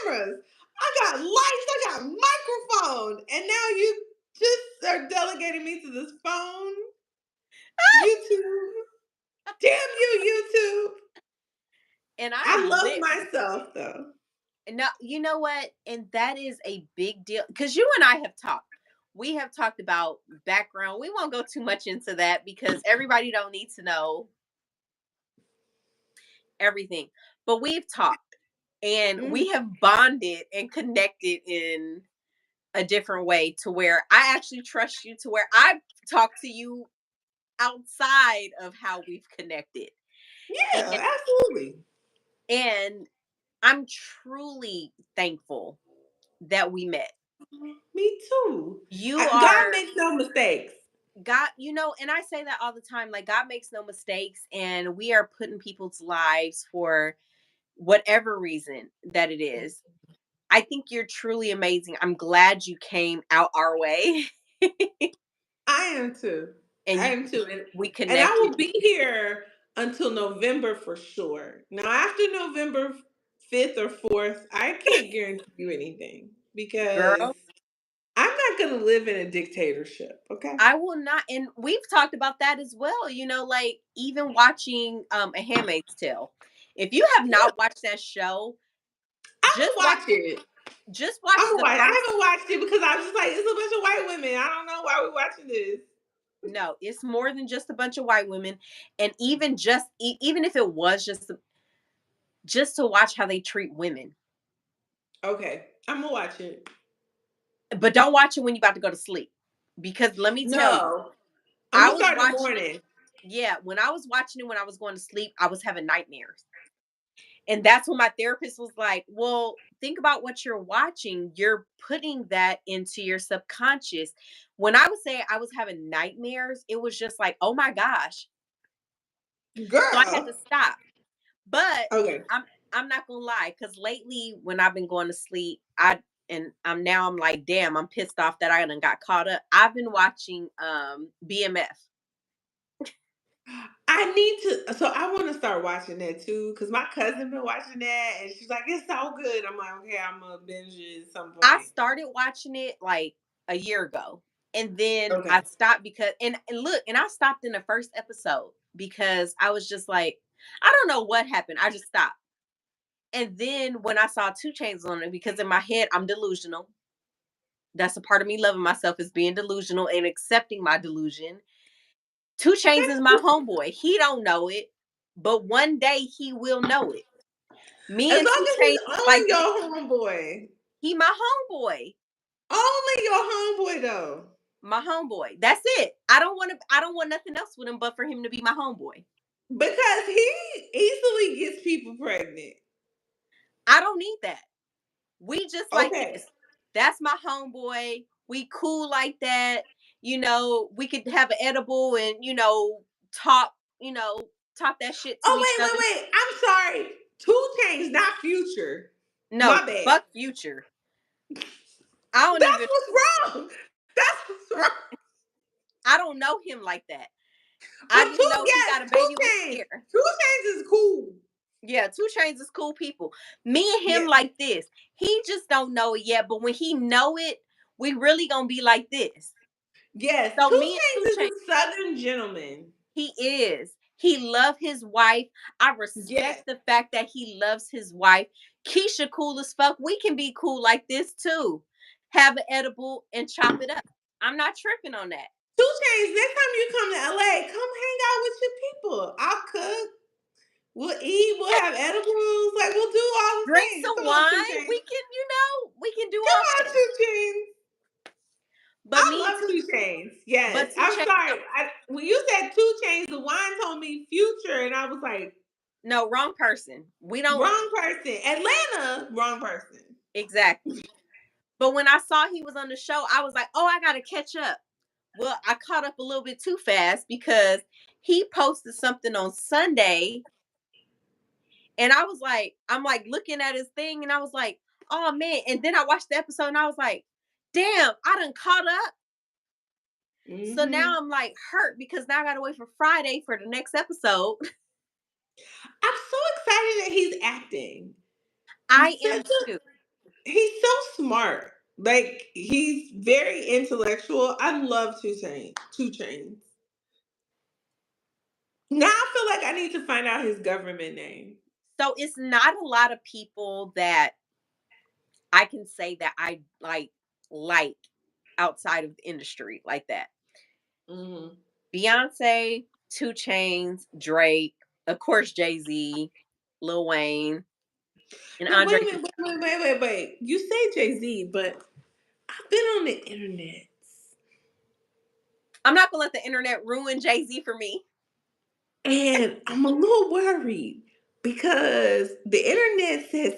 cameras, I got lights, I got microphone, and now you just are delegating me to this phone. YouTube. Damn you, YouTube. and I I am love lit. myself though. Now, you know what? And that is a big deal because you and I have talked. We have talked about background. We won't go too much into that because everybody don't need to know everything. But we've talked and Mm. we have bonded and connected in a different way to where I actually trust you to where I talk to you outside of how we've connected. And, Yeah, absolutely. and I'm truly thankful that we met. Me too. You God are makes no mistakes. God, and I say that all the time. Like, God makes no mistakes, and we are putting people's lives for whatever reason that it is. I think you're truly amazing. I'm glad you came out our way I am too. and I am too. we And I connected. will be here until November for sure. Now, after November 5th or 4th, I can't guarantee you anything because Girl, I'm not going to live in a dictatorship. Okay. I will not. And we've talked about that as well. Like even watching A Handmaid's Tale. If you have Yeah, not watched that show, I'm just going watch to watch it. just watch I'm going to the watch it. I first. haven't watched it because I was just like, it's a bunch of white women. I don't know why we're watching this. No, it's more than just a bunch of white women. And even just even if it was just to watch how they treat women. Okay. I'm going to watch it. But don't watch it when you're about to go to sleep. Because let me tell you, No. I'm I going to was start in the watching it. morning. Yeah, when I was watching it when I was going to sleep, I was having nightmares. And that's when my therapist was like, well, think about what you're watching. You're putting that into your subconscious. When I would say I was having nightmares, it was just like, oh my gosh. So I had to Girl. stop. But Okay. I'm I'm not gonna lie, because lately when I've been going to sleep, I'm like, damn, I'm pissed off that I done got caught up. I've been watching BMF. I need to. So I want to start watching that too because my cousin been watching that and she's like, "It's so good." I'm like, "Okay, I'm gonna binge it at some I point." started watching it like a year ago. And then I Okay. stopped because and look, and I stopped in the first episode because I was just like, I don't know what happened. I just stopped. And then when I saw Two Chains on it, because in my head I'm delusional. That's a part of me loving myself is being delusional and accepting my delusion. Two Chains is my homeboy. He don't know it, but one day he will know it. Me As and Two long as Chains he's is only like this. your homeboy, He my homeboy. only your homeboy though, My homeboy. That's it. I don't want nothing else with him but for him to be my homeboy. because he easily gets people pregnant. I don't need that. We just like Okay. this. That's my homeboy. We cool like that. We could have an edible and talk, talk that shit to each Oh other. wait. I'm sorry. Two Chains, not Future. No, My bad. fuck Future. I don't That's even what's wrong. That's what's wrong. I don't know him like that. I But just know he yes, got a Two baby with Chains. hair. Two Chains is cool. Yeah, Two Chains is cool people. Me and him Yeah. like this. He just don't know it yet, but when he know it, we really gonna be like this. Yes, So Two me and Two Chains is Chains, a Southern gentleman. he is. He love his wife. I respect Yes. the fact that he loves his wife. Keisha cool as fuck. We can be cool like this too. Have an edible and chop it up. I'm not tripping on that. Two Chains, next time you come to LA, come hang out with your people. I'll cook. We'll eat. We'll have edibles. Like, we'll do all the Drink things. some Come on, Two wine. Chains. We can do Come all on, this. Two Chains. But I me and love Two Two Chains. Yes. but Two I'm Chains sorry. When you said Two Chains, the wine told me Future, and I was like, no, wrong person. We don't wrong person. Atlanta, wrong person. exactly. But when I saw he was on the show, I was like, "Oh, I got to catch up." Well, I caught up a little bit too fast because he posted something on Sunday and I'm like looking at his thing and I was like, "Oh man." And then I watched the episode and I was like, "Damn, I done caught up." So Hmm. now I'm like hurt because now I got to wait for Friday for the next episode. I'm so excited that he's acting. I He's am such a too. He's so smart. Like he's very intellectual. I love Two Chains. Two Chains. Now I feel like I need to find out his government name. So it's not a lot of people that I can say that I like outside of the industry like that. Hmm. Beyonce, Two Chains, Drake, of course Jay-Z, Lil Wayne, and Now Andre. wait. You say Jay Z, but I've been on the internet, I'm not gonna let the internet ruin Jay-Z for me. and I'm a little worried because the internet said,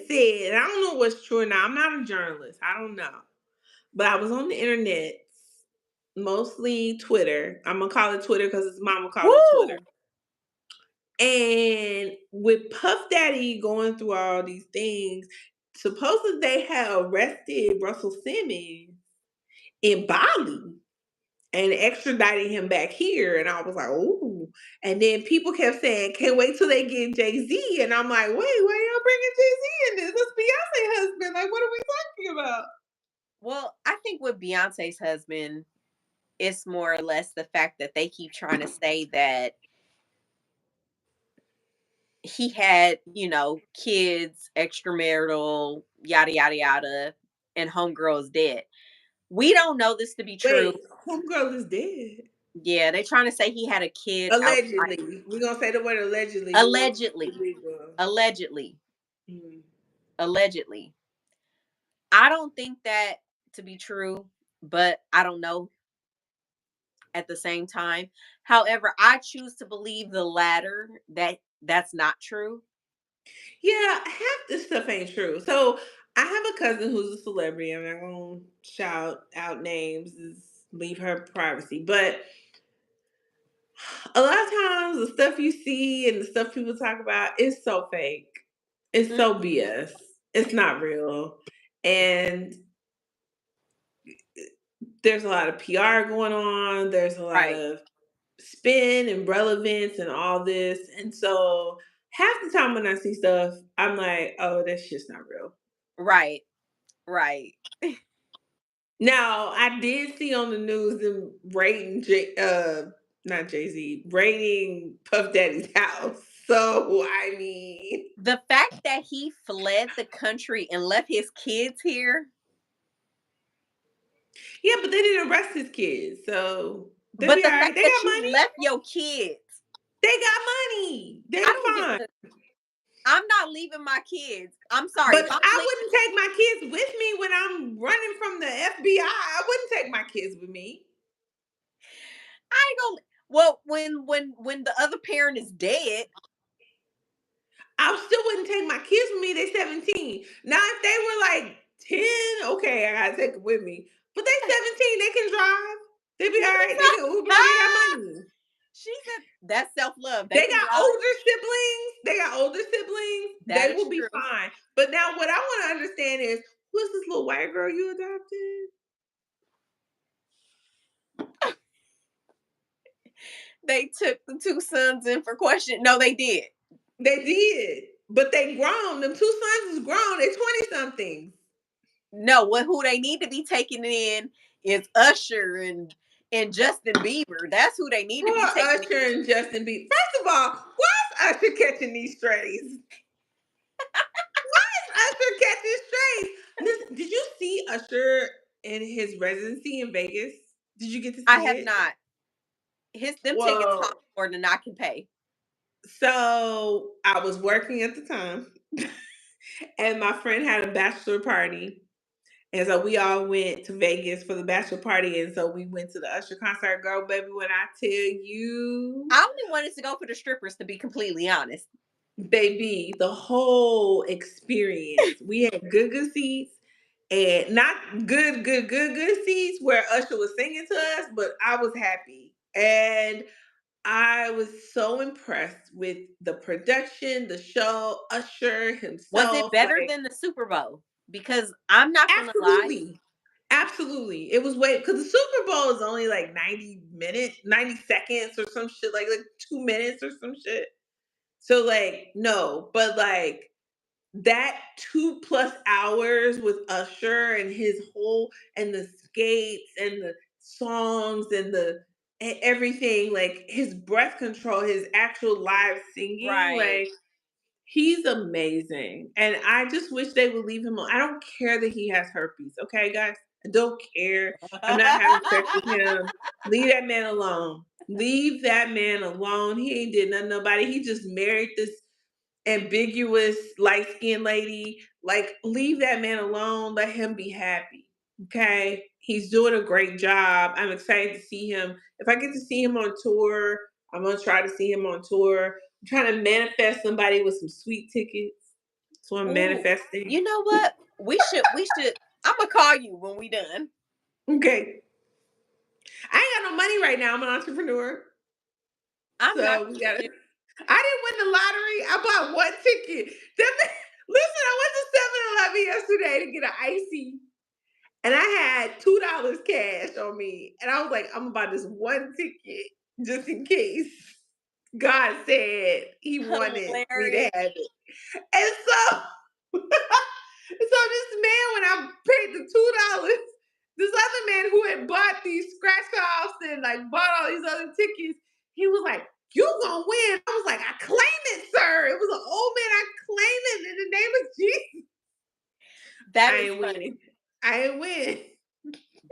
and I don't know what's true now. I'm not a journalist. I don't know, but I was on the internet, mostly Twitter. I'm gonna call it Twitter because his mama called it Twitter. Woo! And with Puff Daddy going through all these things, supposedly they had arrested Russell Simmons in Bali and extraditing him back here. And I was like, ooh. And then people kept saying, can't wait till they get Jay Z. And I'm like, wait, why y'all bringing Jay Z in this? That's Beyonce husband. Like, what are we talking about? Well, I think with Beyonce's husband, it's more or less the fact that they keep trying to say that he had, kids, extramarital, yada yada yada, and homegirl is dead. We don't know this to be true. Wait, homegirl is dead. Yeah, they're trying to say he had a kid outside. Allegedly. We're gonna say the word allegedly. We won't Allegedly. believe her. Allegedly. Mm. Allegedly. I don't think that to be true, but I don't know at the same time. However, I choose to believe the latter, that that's not true. Yeah, half this stuff ain't true. So I have a cousin who's a celebrity. I'm not gonna shout out names, leave her privacy. But a lot of times the stuff you see and the stuff people talk about is so fake. It's so Mhm. BS. It's not real. And there's a lot of PR going on. There's a lot Right. of spin and relevance and all this. And so half the time when I see stuff, I'm like, oh, that's just not real. Right. Right. Now, I did see on the news them raiding not Jay-Z, raiding Puff Daddy's house. So I mean, The fact that he fled the country and left his kids here, yeah, but they didn't arrest his kids, so they'll but be the all right. fact They that got you money. left your kids, They got money. I They're don't give fine. a. I'm not leaving my kids. I'm sorry. But If I'm I leaving, wouldn't take my kids with me when I'm running from the FBI. I wouldn't take my kids with me. I ain't gonna. Well, when the other parent is dead, I still wouldn't take my kids with me. They 17. Now, if they were like 10, okay, I gotta take them with me. But they 17, they can drive. They be they all can right. They can Uber. They got drive. money. She said that's self love. They They can got drive. older siblings. They got older siblings. That They is will be true. fine. But now, what I want to understand is, who's this little white girl you adopted? They took the two sons in for question. No, they did. They did, but they grown. Them two sons is grown. They 20 somethings. No, what who they need to be taking in is Usher and Justin Bieber. That's who they need to Poor be taking in. Usher and Justin Bieber. First of all, why is Usher catching these strays? Usher catching strays. Listen, did you see Usher in his residency in Vegas? Did you get to I see have it? not. His them tickets cost Well, more than I can pay. so I was working at the time, and my friend had a bachelor party. And so we all went to Vegas for the bachelor party. And so we went to the Usher concert. Girl, baby, when I tell you, I only wanted to go for the strippers, to be completely honest. baby, the whole experience. We had good seats and not good seats where Usher was singing to us, but I was happy. And I was so impressed with the production, the show, Usher Was it himself. better Like, than the Super Bowl? Because I'm not gonna lie. absolutely. Absolutely. It was way because the Super Bowl is only like 90 minutes, 90 seconds or some shit, like 2 minutes or some shit. So like, no, but like that 2 plus hours with Usher and his whole and the skates and the songs and the and everything, like his breath control, his actual live singing, Right. like he's amazing. And I just wish they would leave him alone. I don't care that he has herpes, okay, guys? I don't care. I'm not having sex with him. Leave that man alone. Leave that man alone. He ain't did nothing to nobody. He just married this ambiguous light skinned lady. Like, leave that man alone. Let him be happy. Okay. He's doing a great job. I'm excited to see him. If I get to see him on tour, I'm gonna try to see him on tour. I'm trying to manifest somebody with some sweet tickets. So I'm Ooh, manifesting. you know what? We should. I'm gonna call you when we done. Okay. I ain't got no money right now. I'm an entrepreneur. I'm not So we gotta you. I didn't win the lottery. I bought one ticket. Listen, I went to 7-Eleven yesterday to get an icy. And I had $2 cash on me. And I was like, I'm about this one ticket just in case God said he wanted me to Hilarious. have it. And so so this man, when I paid the $2, this other man who had bought these scratch offs and like bought all these other tickets, he was like, "You gonna win?" I was like, "I claim it, sir." It was an old man. I claim it in the name of Jesus. That I is ain't funny. win. I ain't win.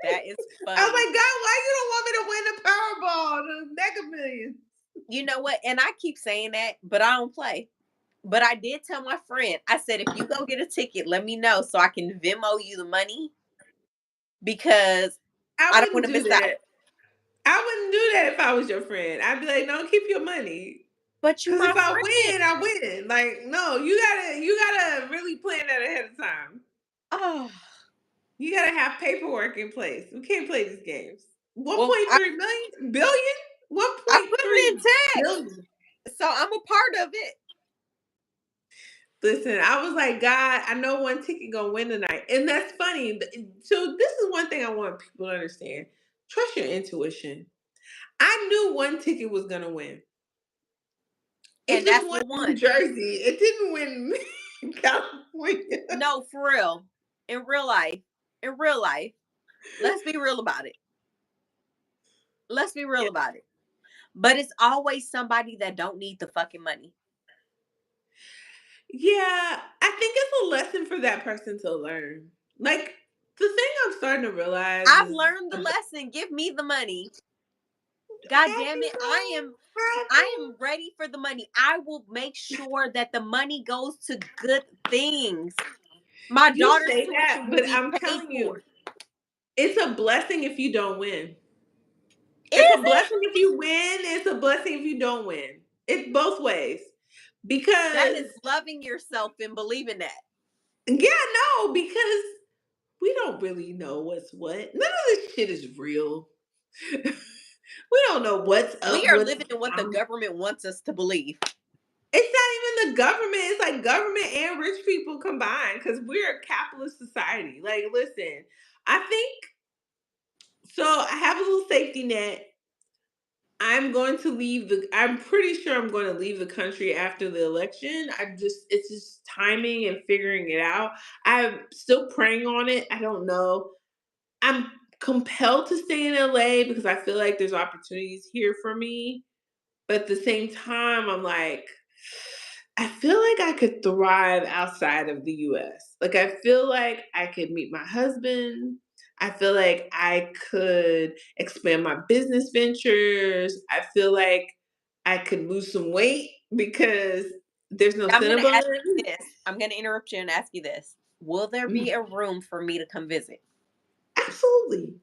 That is I was funny. like, God, why you don't want me to win the Powerball, the Mega Millions? You know what? And I keep saying that, but I don't play. But I did tell my friend, I said, if you go get a ticket, let me know so I can Venmo you the money because I I don't want wouldn't to do miss out. that. I wouldn't do that if I was your friend. I'd be like, no, keep your money. But you Cause my if I friend. win, I win. Like, no, you gotta really plan that ahead of time. Oh, You gotta have paperwork in place. We can't play these games. well, 1.3 million billion? I put it in 1.3 text. billion. So I'm a part of it. Listen, I was like, God, I know one ticket gonna win tonight. And that's funny. So this is one thing I want people to understand. Trust your intuition. I knew one ticket was gonna win. It And just that's won what New won. Jersey. It didn't win California. No, for real. In real life. In real life. Let's be real about it. Let's be real about it. But it's always somebody that don't need the fucking money. Yeah, I think it's a lesson for that person to learn. Like the thing I'm starting to realize I've is learned the lesson. Give me the money. God damn happy it. home, I happy. am ready for the money. I will make sure that the money goes to good things. My You daughter's say that, tuition will but be I'm paid telling for. you, it's a blessing if you don't win. Is It's a it? blessing if you win. It's a blessing if you don't win. It's both ways. That Because is loving yourself and believing that. yeah, no, because we don't really know what's what. None of this shit is real. We don't know what's We up, are what's living in what the down. government wants us to believe. It's not even the government. It's like government and rich people combined because we're a capitalist society. Like, listen, I think so. I have a little safety net. I'm pretty sure I'm going to leave the country after the election. It's just timing and figuring it out. I'm still praying on it. I don't know. I'm compelled to stay in LA because I feel like there's opportunities here for me. But at the same time, I'm like, I feel like I could thrive outside of the US. Like, I feel like I could meet my husband. I feel like I could expand my business ventures. I feel like I could lose some weight because there's no I'm going to Cinnabon. ask you this. I'm going to interrupt you and ask you this. Will there be Mm, a room for me to come visit? absolutely.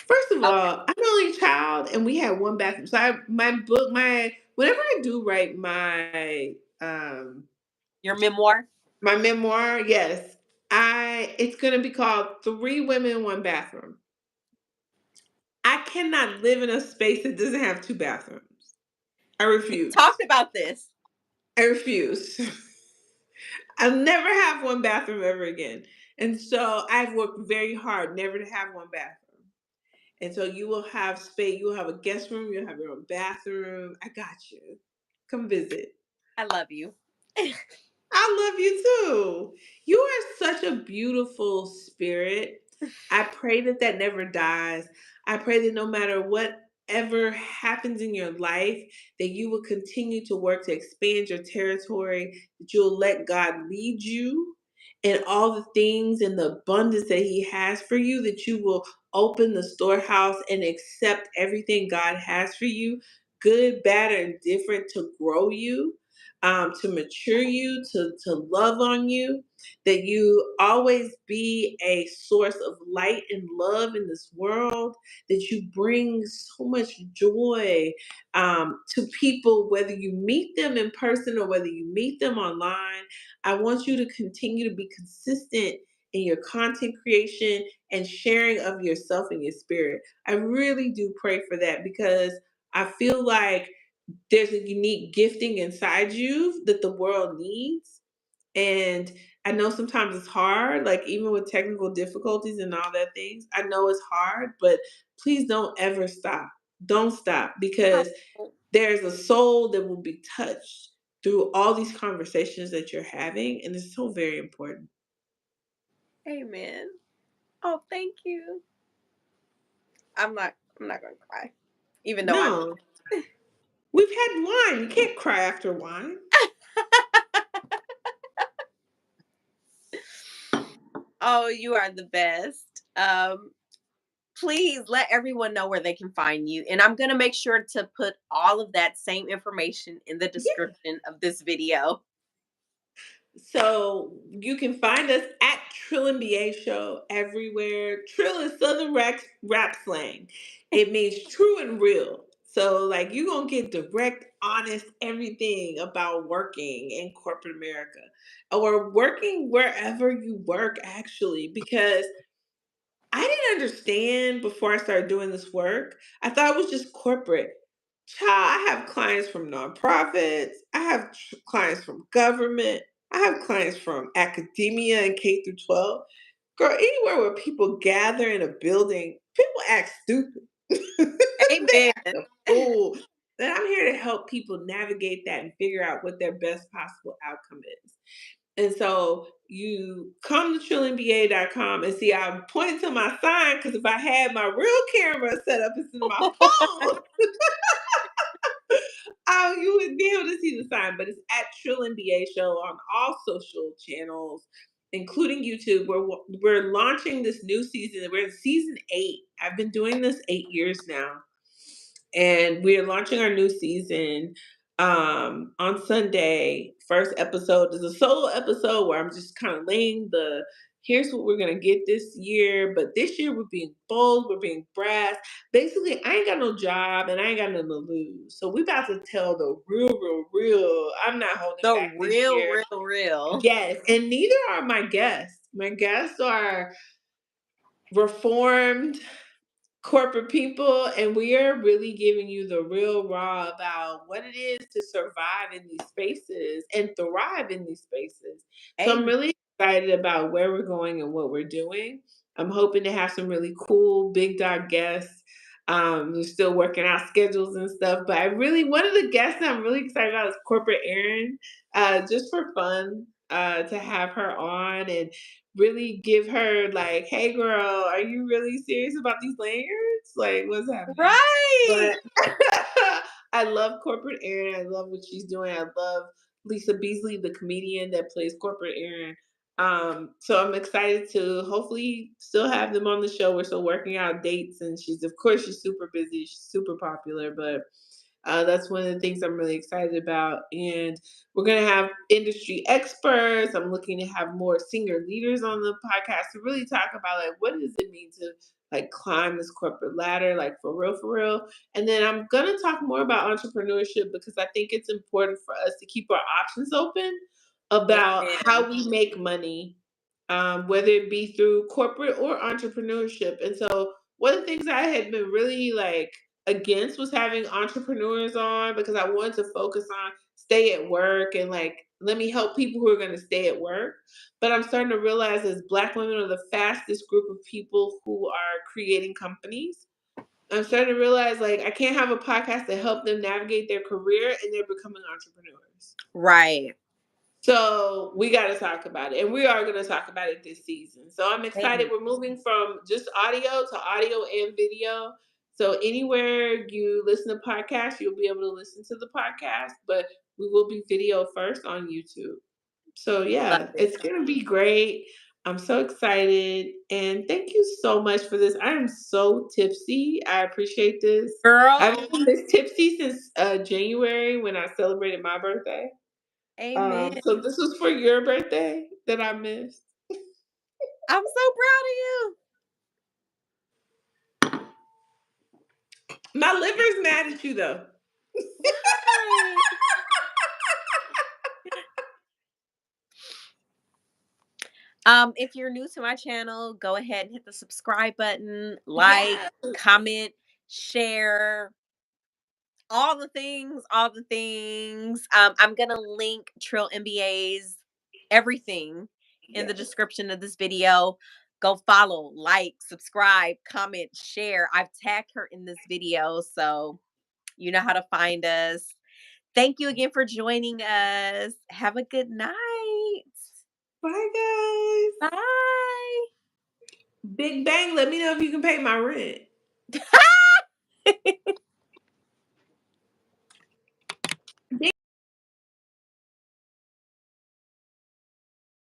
First of Okay. all, I'm the only child, and we had one bathroom. So whenever I do write Your memoir? my memoir, yes, it's gonna be called Three Women, One Bathroom. I cannot live in a space that doesn't have two bathrooms. I We refuse. talked about this. I refuse. I'll never have one bathroom ever again. And so I've worked very hard never to have one bathroom. And so you will have space, you will have a guest room, you'll have your own bathroom. I got you. Come visit. I love you. I love you too. You are such a beautiful spirit. I pray that that never dies. I pray that no matter whatever happens in your life, that you will continue to work to expand your territory, that you'll let God lead you in all the things and the abundance that He has for you, that you will open the storehouse and accept everything God has for you, good, bad, or different, to grow you, to mature you, to love on you, that you always be a source of light and love in this world, that you bring so much joy to people, whether you meet them in person or whether you meet them online. I want you to continue to be consistent in your content creation and sharing of yourself and your spirit. I really do pray for that because I feel like there's a unique gifting inside you that the world needs. And I know sometimes it's hard, like even with technical difficulties and all that things. I know it's hard, but please don't ever stop. Don't stop because Oh, there's a soul that will be touched through all these conversations that you're having. And it's so very important. amen. Oh, thank you. I'm not gonna cry. Even though I No, we've had wine. You can't cry after wine. Oh, you are the best. Please let everyone know where they can find you. And I'm gonna make sure to put all of that same information in the description of this video. So you can find us at Trill and BA Show everywhere. Trill is Southern rap slang. It means true and real. So like you're gonna get direct, honest everything about working in corporate America. Or working wherever you work actually, because I didn't understand before I started doing this work. I thought it was just corporate. Child, I have clients from nonprofits. I have clients from government. I have clients from academia and K through 12. Girl, anywhere where people gather in a building, people act stupid. They Amen. act a fool. And I'm here to help people navigate that and figure out what their best possible outcome is. And so you come to trillingba.com and see, I'm pointing to my sign because if I had my real camera set up instead of my phone, you would be able to see the sign. But it's at Trill and BA Show on all social channels, including YouTube. We're launching this new season. We're in season 8. I've been doing this 8 years now, and we are launching our new season on Sunday. First episode is a solo episode where I'm just kind of laying the here's what we're gonna get this year. But this year we're being bold, we're being brass. Basically, I ain't got no job and I ain't got nothing to lose. So we about to tell the real. I'm not holding The back this real, year. real, real. Yes, and neither are my guests. My guests are reformed corporate people, and we are really giving you the real raw about what it is to survive in these spaces and thrive in these spaces. So I'm Amen. really excited about where we're going and what we're doing. I'm hoping to have some really cool big dog guests. We're still working out schedules and stuff, but I really one of the guests that I'm really excited about is corporate Erin, just for fun, to have her on and really give her like, hey girl, are you really serious about these lanyards? Like what's happening? Right. But I love corporate Erin. I love what she's doing. I love Lisa Beasley, the comedian that plays corporate Erin. So I'm excited to hopefully still have them on the show. We're still working out dates, and she's super busy. She's super popular, but that's one of the things I'm really excited about. And we're going to have industry experts. I'm looking to have more senior leaders on the podcast to really talk about like what does it mean to like climb this corporate ladder, like for real, for real. And then I'm going to talk more about entrepreneurship because I think it's important for us to keep our options open about Amen. how we make money, whether it be through corporate or entrepreneurship. And so one of the things I had been really like against was having entrepreneurs on because I wanted to focus on stay at work and like let me help people who are going to stay at work. But I'm starting to realize as Black women are the fastest group of people who are creating companies. I'm starting to realize like I can't have a podcast to help them navigate their career and they're becoming entrepreneurs. Right. So we got to talk about it, and we are going to talk about it this season. So I'm excited. Amen. We're moving from just audio to audio and video. So anywhere you listen to podcasts, you'll be able to listen to the podcast, but we will be video first on YouTube. So Love yeah, it. it's going to be great. I'm so excited, and thank you so much for this. I am so tipsy. I appreciate this. Girl. I've been this tipsy since January when I celebrated my birthday. Amen. So this was for your birthday that I missed. I'm so proud of you. My liver's mad at you though. Why? If you're new to my channel, go ahead and hit the subscribe button, like, Yes. comment, share, all the things, all the things. I'm gonna link Trill MBA's everything in the Yes. description of this video. Go follow, like, subscribe, comment, share. I've tagged her in this video, so you know how to find us. Thank you again for joining us. Have a good night. Bye, guys. Bye. Big Bang, let me know if you can pay my rent.